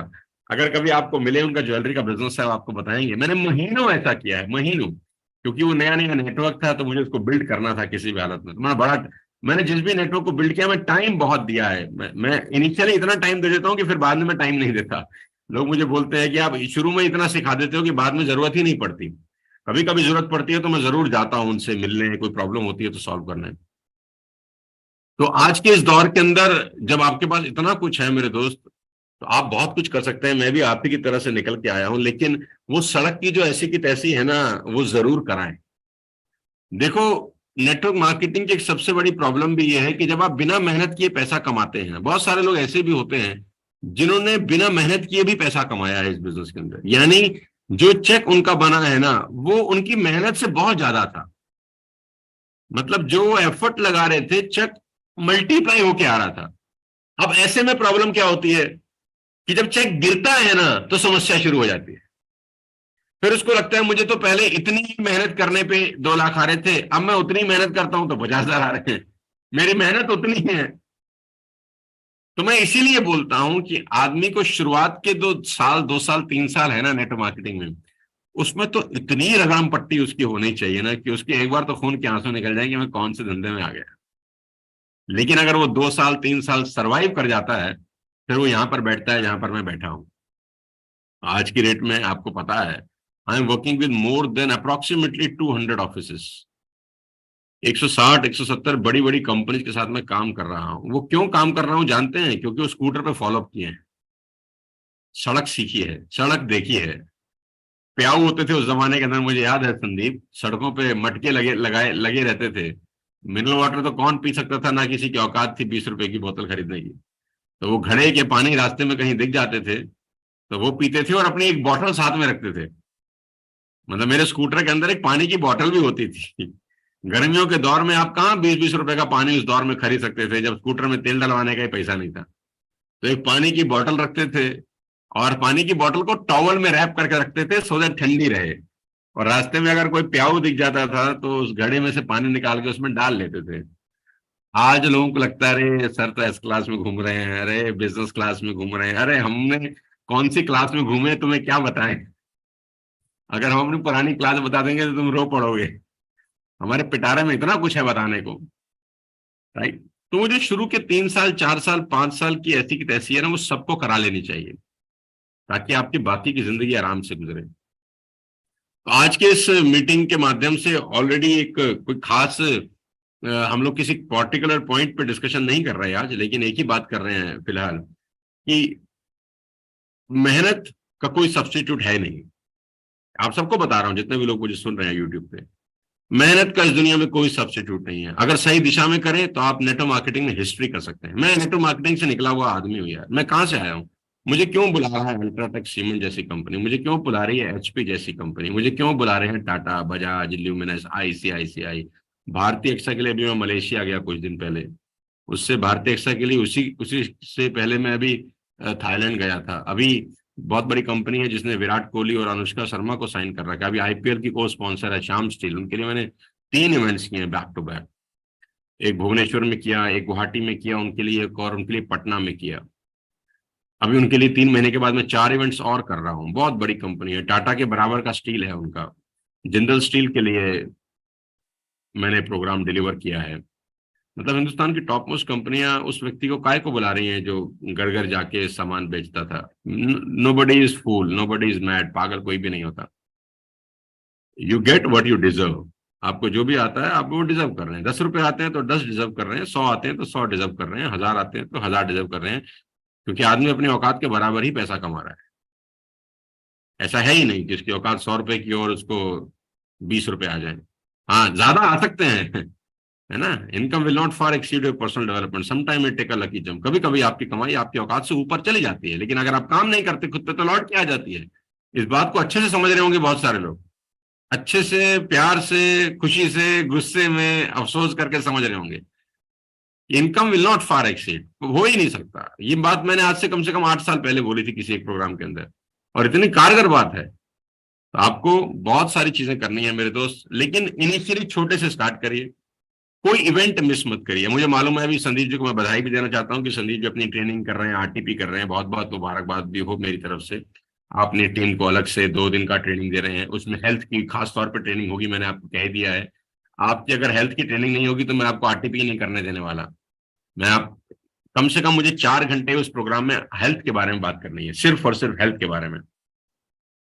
अगर कभी आपको मिले, उनका ज्वेलरी का बिजनेस है, आपको बताएंगे, मैंने महीनों ऐसा किया है, महीनों। क्योंकि वो नया नया नेटवर्क था तो मुझे उसको बिल्ड करना था किसी भी हालत में। तो मैंने जिस भी नेटवर्क को बिल्ड किया, मैं टाइम बहुत दिया है। मैं इनिशियली इतना टाइम दे देता हूँ कि फिर बाद में मैं टाइम नहीं देता। लोग मुझे बोलते हैं कि आप शुरू में इतना सिखा देते हो कि बाद में जरूरत ही नहीं पड़ती। कभी कभी जरूरत पड़ती है तो मैं जरूर जाता हूँ उनसे मिलने, कोई प्रॉब्लम होती है तो सॉल्व करने। तो आज के इस दौर के अंदर जब आपके पास इतना कुछ है मेरे दोस्त, तो आप बहुत कुछ कर सकते हैं। मैं भी आप ही की तरह से निकल के आया हूं, लेकिन वो सड़क की जो ऐसी की तैसी है ना, वो जरूर कराएं। देखो, नेटवर्क मार्केटिंग की एक सबसे बड़ी प्रॉब्लम भी ये है कि जब आप बिना मेहनत किए पैसा कमाते हैं, बहुत सारे लोग ऐसे भी होते हैं जिन्होंने बिना मेहनत किए भी पैसा कमाया है इस बिजनेस के अंदर। यानी जो चेक उनका बना है ना, वो उनकी मेहनत से बहुत ज्यादा था। मतलब जो एफर्ट लगा रहे थे, चेक मल्टीप्लाई होके आ रहा था। अब ऐसे में प्रॉब्लम क्या होती है कि जब चेक गिरता है ना, तो समस्या शुरू हो जाती है। फिर उसको लगता है मुझे तो पहले इतनी मेहनत करने पे 2 लाख आ रहे थे, अब मैं उतनी मेहनत करता हूं तो 50,000 आ रहे हैं। मेरी मेहनत उतनी है। तो मैं इसीलिए बोलता हूं कि आदमी को शुरुआत के 2 साल, 2 साल, 3 साल है ना नेटवर्क मार्केटिंग में, उसमें तो इतनी रगड़म पट्टी उसकी होनी चाहिए ना कि उसके एक बार तो खून के आंसू निकल जाए कि मैं कौन से धंधे में आ गया। लेकिन अगर वो 2 साल, 3 साल सरवाइव कर जाता है, फिर वो यहां पर बैठता है जहां पर मैं बैठा हूं। आज की डेट में आपको पता है, I am working with more than approximately 200 offices. 160, 170 बड़ी बड़ी कंपनीज के साथ मैं काम कर रहा हूं। वो क्यों काम कर रहा हूं जानते हैं? क्योंकि वो स्कूटर पे फॉलोअप किए हैं, सड़क सीखी है, सड़क देखी है। प्याऊ होते थे उस जमाने के अंदर, मुझे याद है संदीप, सड़कों पे मटके लगे रहते थे। मिनरल वाटर तो कौन पी सकता था, ना किसी की औकात थी 20 रुपए की बोतल खरीदने की। तो वो घड़े के पानी रास्ते में कहीं दिख जाते थे तो वो पीते थे और अपनी एक बोतल साथ में रखते थे। मतलब मेरे स्कूटर के अंदर एक पानी की बोतल भी होती थी। गर्मियों के दौर में आप कहाँ 20-20 रुपए का पानी उस दौर में खरीद सकते थे, जब स्कूटर में तेल डलवाने का ही पैसा नहीं था। तो एक पानी की बोतल रखते थे, और पानी की बोतल को टॉवल में रैप करके रखते थे सो दैट ठंडी रहे। और रास्ते में अगर कोई प्याऊ दिख जाता था तो उस घड़े में से पानी निकाल के उसमें डाल लेते थे। आज लोगों को लगता है अरे सर तो एस क्लास में घूम रहे हैं, अरे बिजनेस क्लास में घूम रहे हैं। अरे हमने कौन सी क्लास में घूमे तुम्हें क्या बताएं? अगर हम अपनी पुरानी क्लास बता देंगे तो तुम रो पड़ोगे। हमारे पिटारे में इतना कुछ है बताने को, राइट? तो मुझे शुरू के 3 साल, 4 साल, 5 साल की ऐसी की तैसी है ना, वो सबको करा लेनी चाहिए ताकि आपकी बाकी की जिंदगी आराम से गुजरे। तो आज के इस मीटिंग के माध्यम से ऑलरेडी एक कोई खास हम लोग किसी पर्टिकुलर पॉइंट पे डिस्कशन नहीं कर रहे हैं आज, लेकिन एक ही बात कर रहे हैं फिलहाल कि मेहनत का कोई सब्स्टिट्यूट है नहीं। आप सबको बता रहा हूं, जितने भी लोग मुझे सुन रहे हैं यूट्यूब पे, मेहनत का इस दुनिया में कोई सब्स्टिट्यूट नहीं है। अगर सही दिशा में करें तो आप नेटवर्क मार्केटिंग में हिस्ट्री कर सकते हैं। मैं नेटवर्क मार्केटिंग से निकला हुआ आदमी हूं यार। मैं कहां से आया हूं? मुझे क्यों बुला रहा है अल्ट्राटेक सीमेंट जैसी कंपनी, मुझे क्यों बुला रही है एचपी जैसी कंपनी, मुझे क्यों बुला रहे हैं टाटा, बजाज, ल्यूमिनस, आईसीआईसीआई, भारतीय एक्सा के लिए अभी मैं मलेशिया गया कुछ दिन पहले। उससे भारतीय एक्सा के लिए उसी उसी से पहले मैं अभी थाईलैंड गया था। अभी बहुत बड़ी कंपनी है जिसने विराट कोहली और अनुष्का शर्मा को साइन कर रखा है। अभी आईपीएल की को स्पॉन्सर है श्याम स्टील, उनके लिए मैंने 3 इवेंट्स किए बैक टू बैक। एक भुवनेश्वर में किया, एक गुवाहाटी में किया उनके लिए, एक और उनके लिए पटना में किया। अभी उनके लिए 3 महीने के बाद मैं 4 इवेंट्स और कर रहा हूँ। बहुत बड़ी कंपनी है, टाटा के बराबर का स्टील है उनका। जिंदल स्टील के लिए मैंने प्रोग्राम डिलीवर किया है। मतलब हिंदुस्तान की टॉप मोस्ट कंपनियां उस व्यक्ति को काय को बुला रही हैं जो घर घर जाके सामान बेचता था। Nobody is fool, nobody is mad, पागल कोई भी नहीं होता। You get what you deserve. आपको जो भी आता है आप वो डिजर्व कर रहे हैं। 10 रुपए आते हैं तो 10 डिजर्व कर रहे हैं, 100 आते हैं तो 100 डिजर्व कर रहे हैं, 1000 आते हैं तो 1000 डिजर्व कर रहे हैं। क्योंकि आदमी अपनी औकात के बराबर ही पैसा कमा रहा है। ऐसा है ही नहीं कि उसकी औकात 100 रुपए की और उसको 20 रुपए आ जाए। हाँ, ज्यादा आ सकते हैं, है ना। Income will not for exceed your personal development, some time it take a lucky jump. कभी कभी आपकी कमाई आपकी औकात से ऊपर चली जाती है, लेकिन अगर आप काम नहीं करते खुद पे तो लौट के आ जाती है। इस बात को अच्छे से समझ रहे होंगे बहुत सारे लोग, अच्छे से, प्यार से, खुशी से, गुस्से में, अफसोस करके समझ रहे होंगे। Income will not far exceed, हो ही नहीं सकता। ये बात मैंने आज से कम 8 साल पहले बोली थी किसी एक प्रोग्राम के अंदर, और इतनी कारगर बात है। तो आपको बहुत सारी चीजें करनी है मेरे दोस्त, लेकिन इनिशियली छोटे से स्टार्ट करिए। कोई इवेंट मिस मत करिए। मुझे मालूम है, अभी संदीप जी को मैं बधाई भी देना चाहता हूँ कि संदीप जी अपनी ट्रेनिंग कर रहे हैं, आरटीपी कर रहे हैं, बहुत बहुत मुबारकबाद भी हो मेरी तरफ से। आप अपनी टीम को अलग से 2 दिन का ट्रेनिंग दे रहे हैं, उसमें हेल्थ की खास तौर पर ट्रेनिंग होगी, मैंने आपको कह दिया है। आपकी अगर हेल्थ की ट्रेनिंग नहीं होगी तो मैं आपको आरटीपी नहीं करने देने वाला। मैं आप कम से कम मुझे 4 घंटे उस प्रोग्राम में हेल्थ के बारे में बात करनी है, सिर्फ और सिर्फ हेल्थ के बारे में।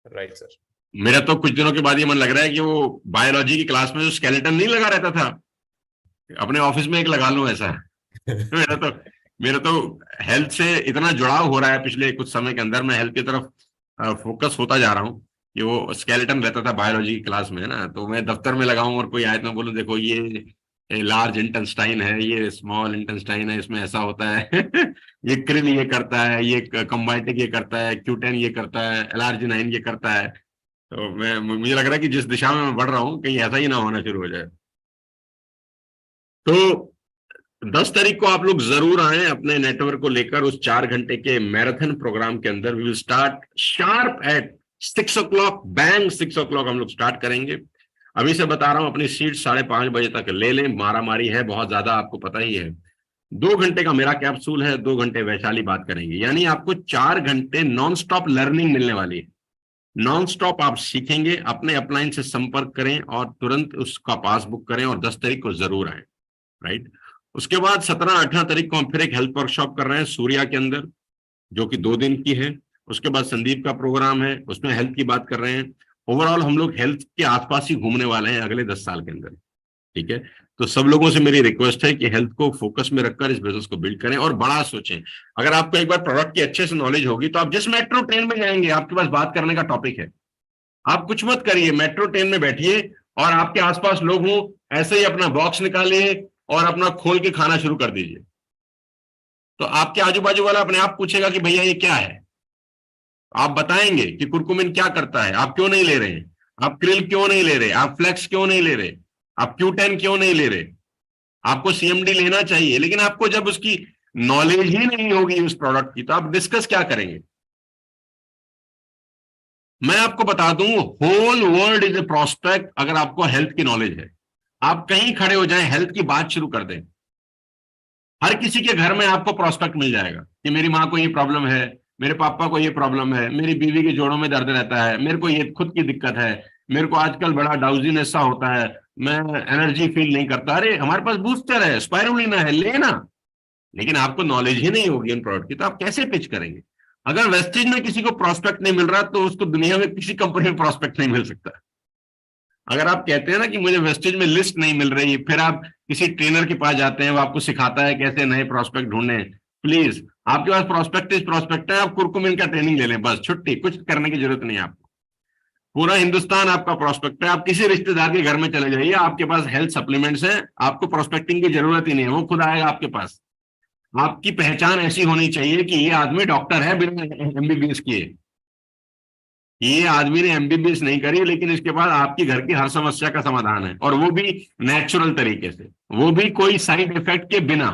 Right sir. मेरा तो कुछ दिनों के बाद ये मन लग रहा है कि वो बायोलॉजी की क्लास में जो स्केलेटन नहीं लगा रहता था, अपने ऑफिस में एक लगा लूं ऐसा है। मेरा तो हेल्थ से इतना जुड़ाव हो रहा है पिछले कुछ समय के अंदर, मैं हेल्थ की तरफ फोकस होता जा रहा हूँ कि वो स्केलेटन रहता था बायोलॉजी की क्लास में, है ना। तो मैं दफ्तर में लगाऊं और कोई आए तो बोलूं देखो ये लार्ज इंटेस्टाइन है, ये स्मॉल इंटेस्टाइन है, इसमें ऐसा होता है। ये क्रिल ये करता है, ये कंबाइटिक ये करता है, क्यूटेन ये करता है, एलार्जिनाइन ये करता है। तो मुझे लग रहा है कि जिस दिशा में मैं बढ़ रहा हूँ कहीं ऐसा ही ना होना शुरू हो जाए। तो 10 तारीख को आप लोग जरूर आए अपने नेटवर्क को लेकर उस 4 घंटे के मैराथन प्रोग्राम के अंदर। We will start sharp at 6 o'clock, bang 6 o'clock हम लोग स्टार्ट करेंगे। अभी से बता रहा हूं, अपनी सीट 5:30 बजे तक ले लें, मारा मारी है बहुत ज्यादा, आपको पता ही है। 2 घंटे का मेरा कैप्सूल है, 2 घंटे वैशाली बात करेंगे, यानी आपको 4 घंटे नॉन स्टॉप लर्निंग मिलने वाली है। नॉन स्टॉप आप सीखेंगे। अपने अपलाइन से संपर्क करें और तुरंत उसका पास बुक करें, और 10 तारीख को जरूर आए, राइट। उसके बाद 17-18 तारीख को हम फिर एक हेल्थ वर्कशॉप कर रहे हैं सूर्या के अंदर, जो कि 2 दिन की है। उसके बाद संदीप का प्रोग्राम है, उसमें हेल्थ की बात कर रहे हैं। ओवरऑल हम लोग हेल्थ के आसपास ही घूमने वाले हैं अगले 10 साल के अंदर, ठीक है। तो सब लोगों से मेरी रिक्वेस्ट है कि हेल्थ को फोकस में रखकर इस बिजनेस को बिल्ड करें और बड़ा सोचें। अगर आपको एक बार प्रोडक्ट की अच्छे से नॉलेज होगी तो आप जिस मेट्रो ट्रेन में जाएंगे आपके पास बात करने का टॉपिक है। आप कुछ मत करिए, मेट्रो ट्रेन में बैठिए और आपके आसपास लोग हों, ऐसे ही अपना बॉक्स निकालिए और अपना खोल के खाना शुरू कर दीजिए। तो आपके आजू बाजू वाला अपने आप पूछेगा कि भैया ये क्या है। आप बताएंगे कि कुरकुमिन क्या करता है, आप क्यों नहीं ले रहे हैं, आप क्रिल क्यों नहीं ले रहे, आप फ्लेक्स क्यों नहीं ले रहे, आप क्यूटेन क्यों नहीं ले रहे। आपको सीएमडी लेना चाहिए, लेकिन आपको जब उसकी नॉलेज ही नहीं होगी उस प्रोडक्ट की तो आप डिस्कस क्या करेंगे। मैं आपको बता दूं, whole world is a prospect अगर आपको हेल्थ की नॉलेज है। आप कहीं खड़े हो जाएं, हेल्थ की बात शुरू कर दें, हर किसी के घर में आपको प्रोस्पेक्ट मिल जाएगा कि मेरी माँ को ये प्रॉब्लम है, मेरे पापा को ये प्रॉब्लम है, मेरी बीवी के जोड़ों में दर्द रहता है, मेरे को ये खुद की दिक्कत है, मेरे को आजकल बड़ा डाउजीनेस सा होता है, मैं एनर्जी फील नहीं करता। अरे हमारे पास बूस्टर है, स्पाइरुलिना है, लेना। लेकिन आपको नॉलेज ही नहीं होगी उन प्रोडक्ट की तो आप कैसे पिच करेंगे। अगर वेस्टेज में किसी को प्रोस्पेक्ट नहीं मिल रहा तो उसको दुनिया में किसी कंपनी में प्रोस्पेक्ट नहीं मिल सकता। अगर आप कहते हैं ना कि मुझे वेस्टेज में लिस्ट नहीं मिल रही, फिर आप किसी ट्रेनर के पास जाते हैं, वो आपको सिखाता है कैसे नए प्रोस्पेक्ट ढूंढने। प्लीज, आपके पास प्रोस्पेक्ट है, आप कुरकुमिन का ट्रेनिंग ले लें, बस छुट्टी, कुछ करने की जरूरत नहीं है आपको। पूरा हिंदुस्तान आपका प्रोस्पेक्ट है। आप किसी रिश्तेदार के घर में चले जाइए, आपके पास हेल्थ सप्लीमेंट्स हैं, आपको प्रोस्पेक्टिंग की जरूरत ही नहीं है, वो खुद आएगा आपके पास। आपकी पहचान ऐसी होनी चाहिए कि ये आदमी डॉक्टर है बिना एमबीबीएस किए, ये आदमी ने एमबीबीएस नहीं करी, लेकिन इसके बाद आपकी घर की हर समस्या का समाधान है, और वो भी नेचुरल तरीके से, वो भी कोई साइड इफेक्ट के बिना,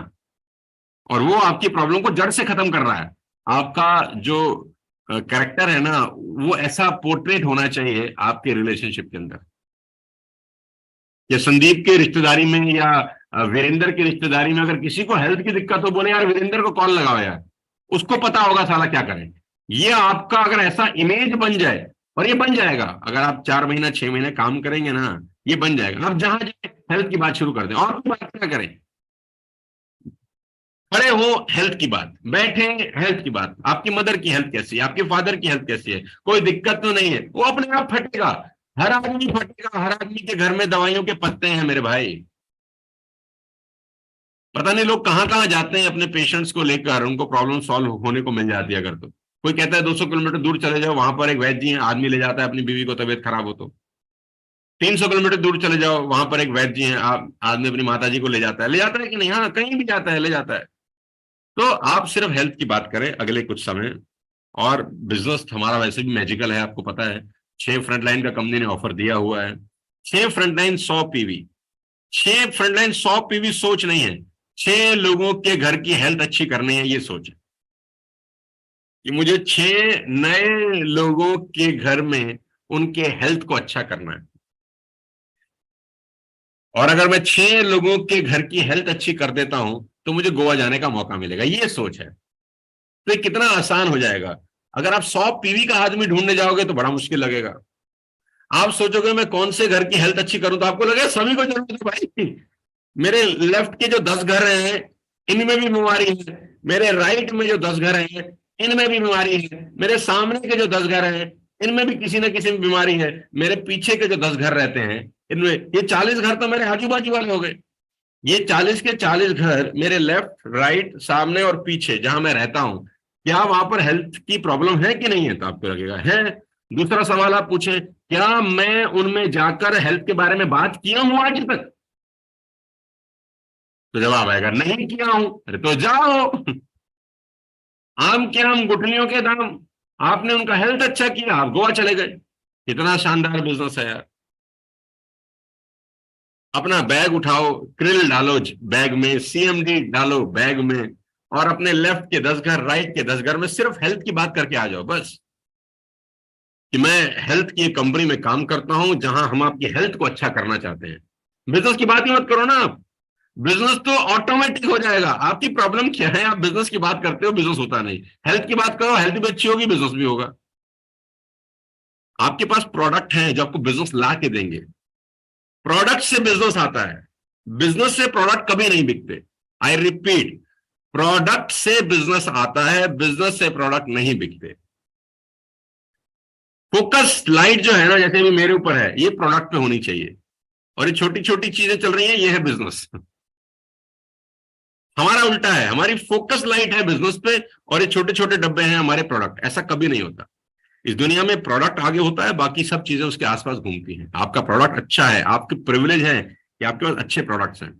और वो आपकी प्रॉब्लम को जड़ से खत्म कर रहा है। आपका जो कैरेक्टर है ना, वो ऐसा पोर्ट्रेट होना चाहिए आपके रिलेशनशिप के अंदर। या संदीप के रिश्तेदारी में या वीरेंद्र की रिश्तेदारी में अगर किसी को हेल्थ की दिक्कत हो, बोले यार वीरेंद्र को कॉल लगाओ यार, उसको पता होगा साला क्या करें। ये आपका अगर ऐसा इमेज बन जाए, और ये बन जाएगा अगर आप 4 महीना 6 महीने काम करेंगे ना, ये बन जाएगा। आप जहां जाए हेल्थ की बात शुरू कर दें, और कोई बात क्या करें, खड़े हो हेल्थ की बात, बैठे हेल्थ की बात, आपकी मदर की हेल्थ कैसी है, आपके फादर की हेल्थ कैसी है, कोई दिक्कत तो नहीं है, वो अपने आप फटेगा। हर आदमी फटेगा, हर आदमी के घर में दवाइयों के पत्ते हैं मेरे भाई। पता नहीं लोग कहाँ कहाँ जाते हैं अपने पेशेंट्स को लेकर, उनको प्रॉब्लम सॉल्व होने को मिल जाती है। अगर तो कोई कहता है 200 किलोमीटर दूर चले जाओ, वहां पर एक वैद्य जी हैं, आदमी ले जाता है अपनी बीवी को तबीयत खराब हो तो। 300 किलोमीटर दूर चले जाओ, वहां पर एक वैद्य जी हैं, आप आदमी अपनी माता जी को ले जाता है कि नहीं? हाँ, कहीं भी जाता है, ले जाता है। तो आप सिर्फ हेल्थ की बात करें अगले कुछ समय, और बिजनेस हमारा वैसे भी मैजिकल है, आपको पता है। 6 फ्रंटलाइन का कंपनी ने ऑफर दिया हुआ है। 6 फ्रंटलाइन 100 पीवी, 6 फ्रंटलाइन 100 पीवी सोच नहीं है, 6 लोगों के घर की हेल्थ अच्छी करनी है, ये सोच है कि मुझे 6 नए लोगों के घर में उनके हेल्थ को अच्छा करना है। और अगर मैं 6 लोगों के घर की हेल्थ अच्छी कर देता हूं तो मुझे गोवा जाने का मौका मिलेगा, ये सोच है। तो ये कितना आसान हो जाएगा। अगर आप 100 पीवी का आदमी ढूंढने जाओगे तो बड़ा मुश्किल लगेगा। आप सोचोगे मैं कौन से घर की हेल्थ अच्छी करूं, तो आपको लगेगा सभी को जरूरत है भाई। मेरे लेफ्ट के जो 10 घर हैं इनमें भी बीमारी है, मेरे राइट में जो 10 घर हैं इनमें भी बीमारी है, मेरे सामने के जो 10 घर हैं इनमें भी किसी न किसी में बीमारी है, मेरे पीछे के जो 10 घर रहते हैं इनमें, ये 40 घर तो मेरे आजू बाजू वाले हो गए। ये 40 के 40 घर मेरे लेफ्ट राइट सामने और पीछे जहां मैं रहता हूं, क्या वहां पर हेल्थ की प्रॉब्लम है कि नहीं है? तो आपको लगेगा है। दूसरा सवाल आप पूछें, क्या मैं उनमें जाकर हेल्थ के बारे में बात किया हूं आज तक? तो जवाब आएगा नहीं किया हूं। अरे तो जाओ, आम के आम गुठलियों के दाम, आपने उनका हेल्थ अच्छा किया, आप गोवा चले गए। कितना शानदार बिजनेस है यार। अपना बैग उठाओ, क्रिल डालो बैग में, सीएमडी डालो बैग में, और अपने लेफ्ट के 10 घर, राइट के 10 घर में सिर्फ हेल्थ की बात करके आ जाओ बस, कि मैं हेल्थ की एक कंपनी में काम करता हूं जहां हम आपकी हेल्थ को अच्छा करना चाहते हैं। बिजनेस की बात ही मत करो ना आप, बिजनेस तो ऑटोमेटिक हो जाएगा। आपकी प्रॉब्लम क्या है? आप बिजनेस की बात करते हो, बिजनेस होता नहीं। हेल्थ की बात करो, हेल्थ भी अच्छी होगी, बिजनेस भी होगा। आपके पास प्रोडक्ट है जो आपको बिजनेस ला के देंगे। प्रोडक्ट से बिजनेस आता है, बिजनेस से प्रोडक्ट कभी नहीं बिकते। आई रिपीट, प्रोडक्ट से बिजनेस आता है, बिजनेस से प्रोडक्ट नहीं बिकते। फोकस लाइट जो है ना, जैसे भी मेरे ऊपर है, ये प्रोडक्ट पे होनी चाहिए, और ये छोटी छोटी चीजें चल रही हैं, ये है बिजनेस। हमारा उल्टा है, हमारी फोकस लाइट है बिजनेस पे, और ये छोटे छोटे डब्बे हैं हमारे प्रोडक्ट। ऐसा कभी नहीं होता। इस दुनिया में प्रोडक्ट आगे होता है, बाकी सब चीजें उसके आसपास घूमती हैं। आपका प्रोडक्ट अच्छा है, आपकी प्रिविलेज है कि आपके पास अच्छे प्रोडक्ट्स हैं,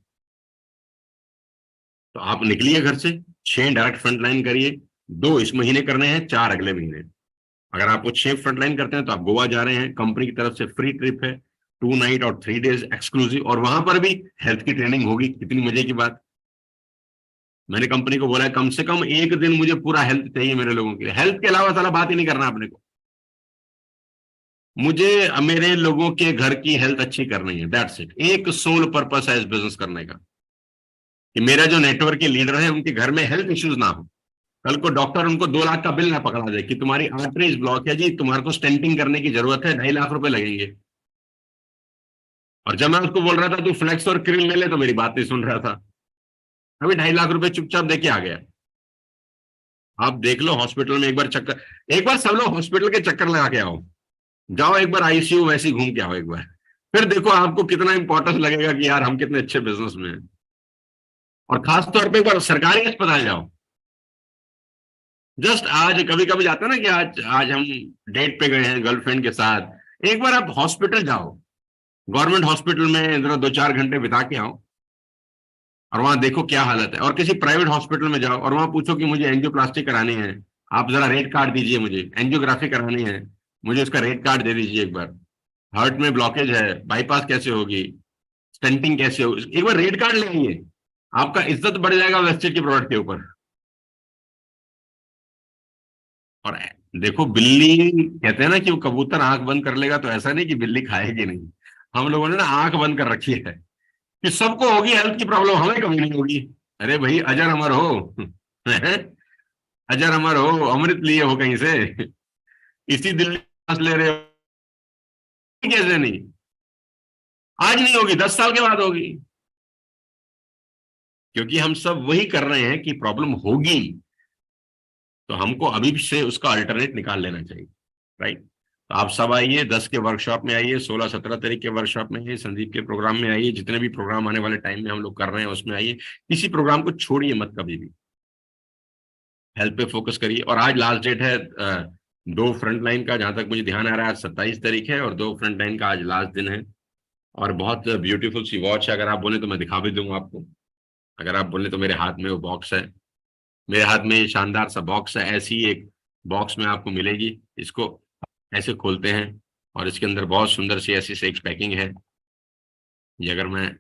तो आप निकलिए घर से, 6 डायरेक्ट फ्रंट लाइन करिए। 2 इस महीने करने हैं, 4 अगले महीने। अगर आप वो 6 फ्रंट लाइन करते हैं तो आप गोवा जा रहे हैं, कंपनी की तरफ से फ्री ट्रिप है, 2 नाइट और 3 डेज एक्सक्लूसिव, और वहां पर भी हेल्थ की ट्रेनिंग होगी। कितनी मजे की बात। मैंने कंपनी को बोला है कम से कम एक दिन मुझे पूरा हेल्थ चाहिए मेरे लोगों के लिए, हेल्थ के अलावा साला बात ही नहीं करना आपने को। मुझे मेरे लोगों के घर की हेल्थ अच्छी करनी है, दैट्स इट। एक सोल पर्पस है इस बिजनेस करने का, कि मेरा जो नेटवर्क के लीडर है उनके घर में हेल्थ इश्यूज ना हो। कल को डॉक्टर उनको 2 लाख का बिल ना पकड़ा दे कि तुम्हारी आर्टरीज ब्लॉक है जी, तुम्हारे को स्टेंटिंग करने की जरूरत है, 2.5 लाख रुपए लगेंगे। और जब मैं उसको बोल रहा था तू फ्लेक्स और क्रिल ले ले, तो मेरी बात नहीं सुन रहा था। अभी 2.5 लाख रुपए चुपचाप देके आ गया। आप देख लो हॉस्पिटल में एक बार चक्कर, एक बार सब लोग हॉस्पिटल के चक्कर लगा के आओ, जाओ एक बार आईसीयू वैसे ही घूम के आओ एक बार, फिर देखो आपको कितना इंपॉर्टेंस लगेगा कि यार हम कितने अच्छे बिजनेस में हैं। और खास तौर पे एक बार सरकारी अस्पताल जाओ। जस्ट आज कभी कभी जाते हैं ना कि आज आज हम डेट पे गए हैं गर्लफ्रेंड के साथ, एक बार आप हॉस्पिटल जाओ, गवर्नमेंट हॉस्पिटल में जरा 2-4 घंटे बिता के आओ, और वहां देखो क्या हालत है। और किसी प्राइवेट हॉस्पिटल में जाओ और वहां पूछो कि मुझे एंजियोप्लास्टी करानी है, आप जरा रेट कार्ड दीजिए, मुझे एंजियोग्राफी करानी है, मुझे उसका रेट कार्ड दे दीजिए एक बार। हार्ट में ब्लॉकेज है, बाईपास कैसे होगी, स्टेंटिंग कैसे होगी, एक बार रेट कार्ड ले आइए, आपका इज्जत बढ़ जाएगा वेस्टेज के प्रोडक्ट के ऊपर। और देखो, बिल्ली कहते हैं ना कि वो कबूतर आंख बंद कर लेगा, तो ऐसा नहीं कि बिल्ली खाएगी नहीं। हम लोगों ने ना आंख बंद कर रखी है कि सबको होगी हेल्थ की प्रॉब्लम, हमें कभी नहीं होगी। अरे भाई, अजर अमर हो। अजर अमर हो, अमृत लिए हो कहीं से, इसी दिल्ली सांस ले रहे हो, कैसे नहीं? आज नहीं होगी, 10 साल के बाद होगी, क्योंकि हम सब वही कर रहे हैं कि प्रॉब्लम होगी, तो हमको अभी से उसका अल्टरनेट निकाल लेना चाहिए। राइट। तो आप सब आइए, 10 के वर्कशॉप में आइए, 16-17 तारीख के वर्कशॉप में आइए, संदीप के प्रोग्राम में आइए, जितने भी प्रोग्राम आने वाले टाइम में हम लोग कर रहे हैं उसमें आइए। किसी प्रोग्राम को छोड़िए मत कभी भी, हेल्थ पे फोकस करिए। और आज लास्ट डेट है 2 फ्रंट लाइन का, जहां तक मुझे ध्यान आ रहा है आज 27 तारीख है, और 2 फ्रंट लाइन का आज लास्ट दिन है। और बहुत ब्यूटीफुल सी वॉच है। अगर आप बोले तो मैं दिखा भी दूंगा आपको। अगर आप बोले तो मेरे हाथ में वो बॉक्स है, मेरे हाथ में ये शानदार सा बॉक्स है। ऐसी एक बॉक्स में आपको मिलेगी। इसको ऐसे खोलते हैं और इसके अंदर बहुत सुंदर सी ऐसी से एक पैकिंग है। ये अगर मैं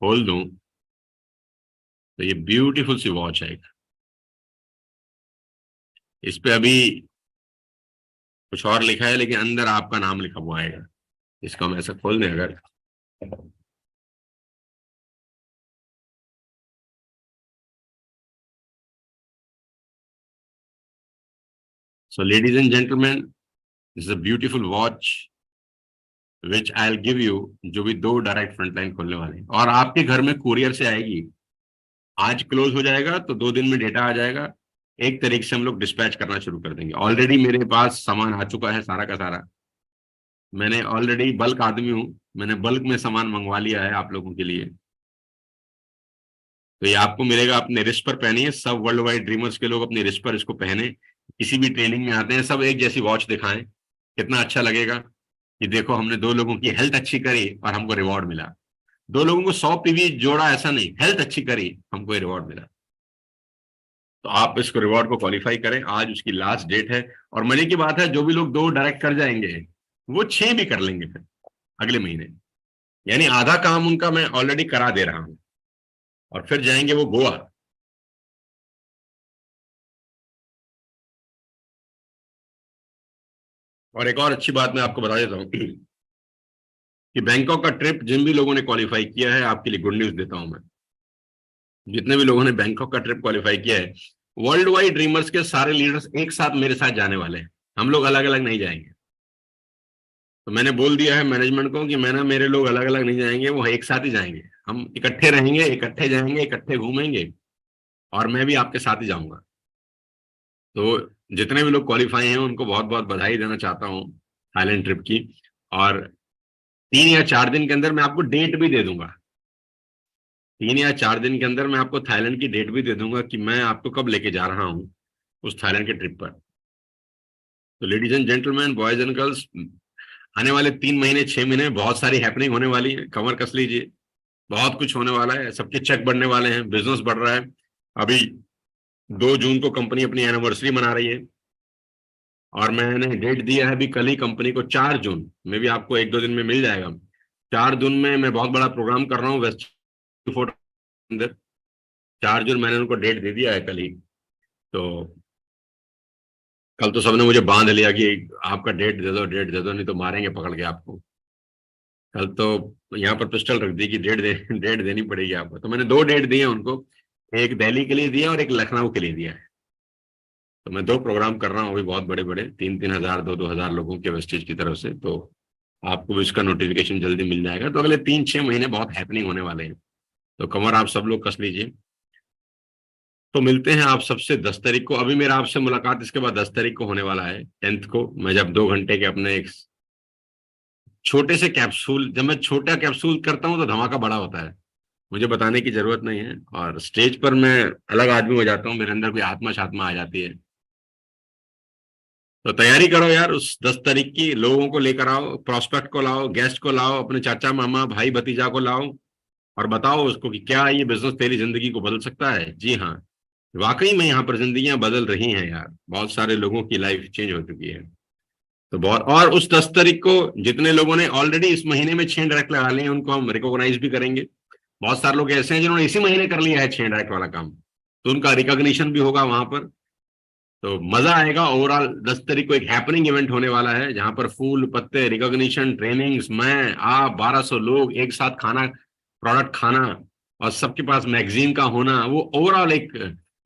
खोल दूं तो ये ब्यूटीफुल सी वॉच है। इस पे अभी कुछ और लिखा है लेकिन अंदर आपका नाम लिखा हुआ आएगा। इसको हम ऐसा खोल दें अगर, so ladies and gentleman, this is a beautiful watch which I will give you, जो भी 2 डायरेक्ट फ्रंटलाइन खोलने वाले हैं और आपके घर में कुरियर से आएगी। आज क्लोज हो जाएगा तो 2 दिन में डेटा आ जाएगा। 1 तारीख से हम लोग डिस्पैच करना शुरू कर देंगे। ऑलरेडी मेरे पास सामान आ चुका है सारा का सारा। मैंने ऑलरेडी बल्क आदमी हूं, मैंने बल्क में सामान मंगवा लिया है आप लोगों के लिए। तो ये आपको मिलेगा, अपने रिस्ट पर पहनिए। सब वर्ल्ड वाइड ड्रीमर्स के लोग अपने रिस्ट पर इसको पहने, किसी भी ट्रेनिंग में आते हैं सब एक जैसी वॉच दिखाएं। कितना अच्छा लगेगा कि देखो हमने 2 लोगों की हेल्थ अच्छी करी और हमको रिवॉर्ड मिला। 2 लोगों को 100 पीवी जोड़ा, ऐसा नहीं, हेल्थ अच्छी करी हमको रिवॉर्ड मिला। तो आप इसको रिवॉर्ड को क्वालिफाई करें। आज उसकी लास्ट डेट है। और मजे की बात है, जो भी लोग 2 डायरेक्ट कर जाएंगे वो 6 भी कर लेंगे फिर अगले महीने। यानी आधा काम उनका मैं ऑलरेडी करा दे रहा हूं और फिर जाएंगे वो गोवा। और एक और अच्छी बात मैं आपको बता देता हूँ कि बैंकॉक का ट्रिप जिन भी लोगों ने क्वालिफाई किया है, आपके लिए गुड न्यूज देता हूं मैं। जितने भी लोगों ने बैंकॉक का ट्रिप क्वालिफाई किया है, वर्ल्ड वाइड ड्रीमर्स के सारे लीडर्स एक साथ मेरे साथ जाने वाले हैं। हम लोग अलग अलग नहीं जाएंगे। तो मैंने बोल दिया है मैनेजमेंट को कि मैं ना, मेरे लोग अलग अलग नहीं जाएंगे, वो एक साथ ही जाएंगे। हम इकट्ठे रहेंगे, इकट्ठे जाएंगे, इकट्ठे घूमेंगे और मैं भी आपके साथ ही जाऊंगा। तो जितने भी लोग क्वालिफाई हैं उनको बहुत बहुत बधाई देना चाहता हूँ थाईलैंड ट्रिप की। और 3 या 4 दिन के अंदर मैं आपको डेट भी दे दूंगा। 3 या 4 दिन के अंदर मैं आपको थाईलैंड की डेट भी दे दूंगा कि मैं आपको कब लेके जा रहा हूँ उस थाईलैंड के ट्रिप पर। तो ladies and gentleman, boys and girls, आने वाले 3 महीने 6 महीने बहुत सारी हैपनिंग होने वाली है। कमर कस लीजिए, बहुत कुछ होने वाला है। सबके चेक बढ़ने वाले हैं, बिजनेस बढ़ रहा है। अभी 2 जून को कंपनी अपनी एनिवर्सरी मना रही है और मैंने डेट दिया है अभी कल ही कंपनी को, 4 जून में भी आपको 1-2 दिन में मिल जाएगा। 4 जून में मैं बहुत बड़ा प्रोग्राम कर रहा हूँ वेस्ट फोर्ट के अंदर। 4 जून मैंने उनको डेट दे दिया है कल ही। तो कल तो सबने मुझे बांध लिया कि आपका डेट दे दो, डेट दे दो, नहीं तो मारेंगे पकड़ के आपको। कल तो यहाँ पर पिस्टल रख दी कि डेट देनी पड़ेगी आपको। तो मैंने 2 डेट दी है उनको, एक दिल्ली के लिए दिया और एक लखनऊ के लिए दिया है। तो मैं 2 प्रोग्राम कर रहा हूँ अभी, बहुत बड़े बड़े, 3-3 हजार 2-2 हजार लोगों के वेस्टेज की तरफ से। तो आपको भी इसका नोटिफिकेशन जल्दी मिल जाएगा। तो अगले 3-6 महीने बहुत हैपनिंग होने वाले हैं। तो कमर आप सब लोग कस लीजिए। तो मिलते हैं आप सबसे 10 तारीख को। अभी मेरा आपसे मुलाकात इसके बाद 10 तारीख को होने वाला है, 10th को। मैं जब 2 घंटे के अपने एक छोटे से कैप्सूल, जब मैं छोटा कैप्सूल करता हूं तो धमाका बड़ा होता है, मुझे बताने की जरूरत नहीं है। और स्टेज पर मैं अलग आदमी हो जाता हूँ, मेरे अंदर भी आत्मा शात्मा आ जाती है। तो तैयारी करो यार, उस 10 तारीख की। लोगों को लेकर आओ, प्रोस्पेक्ट को लाओ, गेस्ट को लाओ, अपने चाचा मामा भाई भतीजा को लाओ और बताओ उसको कि क्या ये बिजनेस तेरी जिंदगी को बदल सकता है। जी हाँ, वाकई में यहाँ पर जिंदगियां बदल रही हैं यार। बहुत सारे लोगों की लाइफ चेंज हो चुकी है। तो बहुत, और उस 10 तारीख को जितने लोगों ने ऑलरेडी इस महीने में 6 डायरेक्ट लगा लिए हैं उनको हम रिकॉग्नाइज भी करेंगे। बहुत सारे लोग ऐसे हैं जिन्होंने इसी महीने कर लिया है 6 डायरेक्ट वाला काम, तो उनका रिकॉग्निशन भी होगा वहां पर। तो मजा आएगा। ओवरऑल 10 तारीख को एक हैपनिंग इवेंट होने वाला है जहां पर फूल पत्ते, रिकॉग्निशन, ट्रेनिंग्स, मैं आप 1200 लोग एक साथ खाना, प्रोडक्ट खाना और सबके पास मैगजीन का होना। वो ओवरऑल एक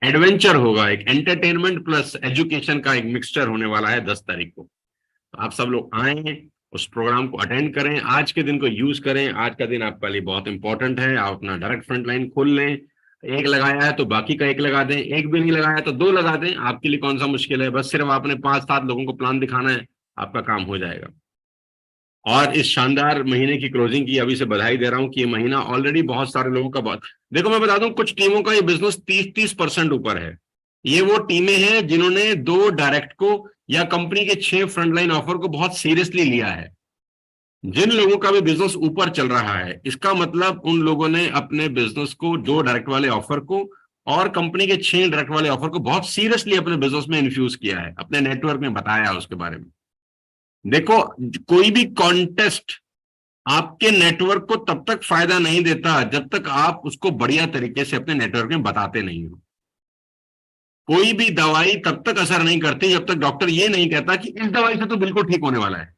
एडवेंचर होगा, एक एंटरटेनमेंट प्लस एजुकेशन का एक मिक्सचर होने वाला है 10 तारीख को। तो आप सब लोग आए, उस प्रोग्राम को अटेंड करें, आज के दिन को यूज करें। आज का दिन आपके लिए बहुत इंपॉर्टेंट है। आप अपना डायरेक्ट फ्रंट लाइन खोल लें। एक लगाया है तो बाकी का एक लगा दें, एक भी नहीं लगाया तो 2 लगा दें। आपके लिए कौन सा मुश्किल है, बस सिर्फ आपने 5-7 लोगों को प्लान दिखाना है, आपका काम हो जाएगा। और इस शानदार महीने की क्लोजिंग की अभी से बधाई दे रहा हूं कि ये महीना ऑलरेडी बहुत सारे लोगों का बहुत, देखो मैं बता दूं, कुछ टीमों का ये बिजनेस 30-30% ऊपर है। ये वो टीमें हैं जिन्होंने 2 डायरेक्ट को या कंपनी के 6 फ्रंटलाइन ऑफर को बहुत सीरियसली लिया है। जिन लोगों का भी बिजनेस ऊपर चल रहा है, इसका मतलब उन लोगों ने अपने बिजनेस को, 2 डायरेक्ट वाले ऑफर को और कंपनी के 6 डायरेक्ट वाले ऑफर को बहुत सीरियसली अपने बिजनेस में इन्फ्यूज किया है, अपने नेटवर्क में बताया उसके बारे में। देखो, कोई भी कॉन्टेस्ट आपके नेटवर्क को तब तक फायदा नहीं देता जब तक आप उसको बढ़िया तरीके से अपने नेटवर्क में बताते नहीं हो। कोई भी दवाई तब तक असर नहीं करती जब तक डॉक्टर ये नहीं कहता कि इस दवाई से तो बिल्कुल ठीक होने वाला है।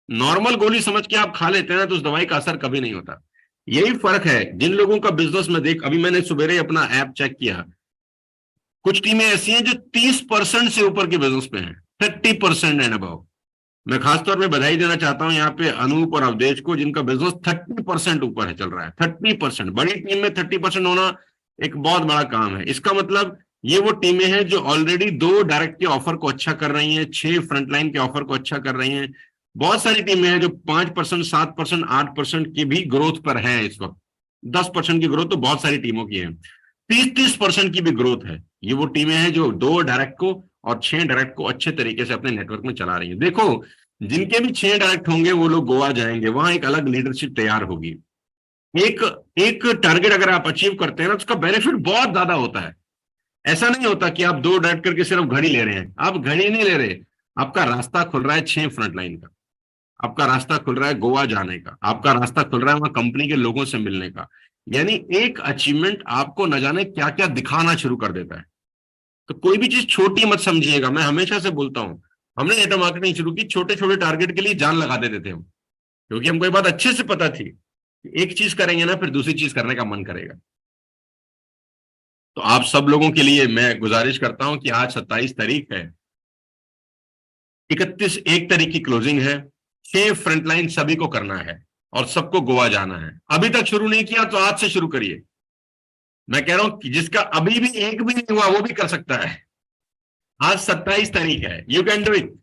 नॉर्मल गोली समझ के आप खा लेते हैं ना, तो उस दवाई का असर कभी नहीं होता। यही फर्क है जिन लोगों का बिजनेस में देख, अभी मैंने सुबेरे अपना ऐप चेक किया, कुछ टीमें ऐसी हैं जो 30% से ऊपर के बिजनेस में हैं, 30% एंड अबव। मैं खासतौर पे बधाई देना चाहता हूं यहाँ पे अनूप और अवधेश को, जिनका बिजनेस 30% ऊपर है, चल रहा है 30%। बड़ी टीम में 30% होना एक बहुत बड़ा काम है। इसका मतलब ये वो टीमें हैं जो ऑलरेडी 2 डायरेक्ट के ऑफर को अच्छा कर रही हैं, 6 फ्रंटलाइन के ऑफर को अच्छा कर रही हैं। बहुत सारी टीमें हैं जो 5%, 7%, 8% की भी ग्रोथ पर हैं इस वक्त। 10% की ग्रोथ तो बहुत सारी टीमों की है, 30-30% की भी ग्रोथ है। ये वो टीमें हैं जो 2 डायरेक्ट को और 6 डायरेक्ट को अच्छे तरीके से अपने नेटवर्क में चला रही हैं। देखो, जिनके भी 6 डायरेक्ट होंगे वो लोग गोवा जाएंगे, वहां एक अलग लीडरशिप तैयार होगी। एक एक टारगेट अगर आप अचीव करते हैं ना, तो उसका बेनिफिट बहुत ज्यादा होता है। ऐसा नहीं होता कि आप 2 डायरेक्ट करके सिर्फ घड़ी ले रहे हैं, आप घड़ी नहीं ले रहे, आपका रास्ता खुल रहा है 6 फ्रंटलाइन का, आपका रास्ता खुल रहा है गोवा जाने का, आपका रास्ता खुल रहा है वहां कंपनी के लोगों से मिलने का। यानी एक अचीवमेंट आपको न जाने क्या क्या दिखाना शुरू कर देता है। तो कोई भी चीज छोटी मत समझिएगा, मैं हमेशा से बोलता हूं, हमने नेटवर्क मार्केटिंग शुरू की छोटे छोटे टारगेट के लिए जान लगा देते थे हम, क्योंकि हमको ये बात अच्छे से पता थी, एक चीज करेंगे ना फिर दूसरी चीज करने का मन करेगा। तो आप सब लोगों के लिए मैं गुजारिश करता हूं कि आज 27 तारीख है, 1 तारीख की क्लोजिंग है, 6 फ्रंटलाइन सभी को करना है और सबको गोवा जाना है। अभी तक शुरू नहीं किया तो आज से शुरू करिए। मैं कह रहा हूं कि जिसका अभी भी एक भी नहीं हुआ वो भी कर सकता है। आज 27 तारीख है, यू कैन डू इट।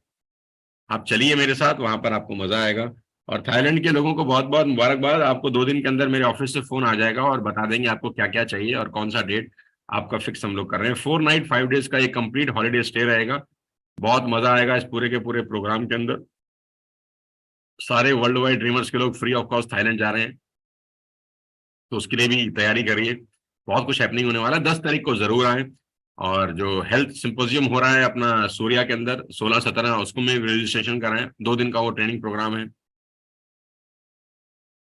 आप चलिए मेरे साथ, वहां पर आपको मजा आएगा। और थाईलैंड के लोगों को बहुत बहुत मुबारकबाद, आपको 2 दिन के अंदर मेरे ऑफिस से फोन आ जाएगा और बता देंगे आपको क्या क्या चाहिए और कौन सा डेट आपका फिक्स हम लोग कर रहे हैं। 4 नाइट 5 डेज का एक कंप्लीट हॉलीडे स्टे रहेगा, बहुत मजा आएगा इस पूरे के पूरे प्रोग्राम के अंदर। सारे वर्ल्ड वाइड ड्रीमर्स के लोग फ्री ऑफ कॉस्ट थाईलैंड जा रहे हैं, तो उसके लिए भी तैयारी करिए। बहुत कुछ हैपनिंग होने वाला है। 10 तारीख को जरूर आए। और जो हेल्थ सिंपोजियम हो रहा है अपना सूर्या के अंदर 16-17, उसको में रजिस्ट्रेशन कराएं। 2 दिन का वो ट्रेनिंग प्रोग्राम है।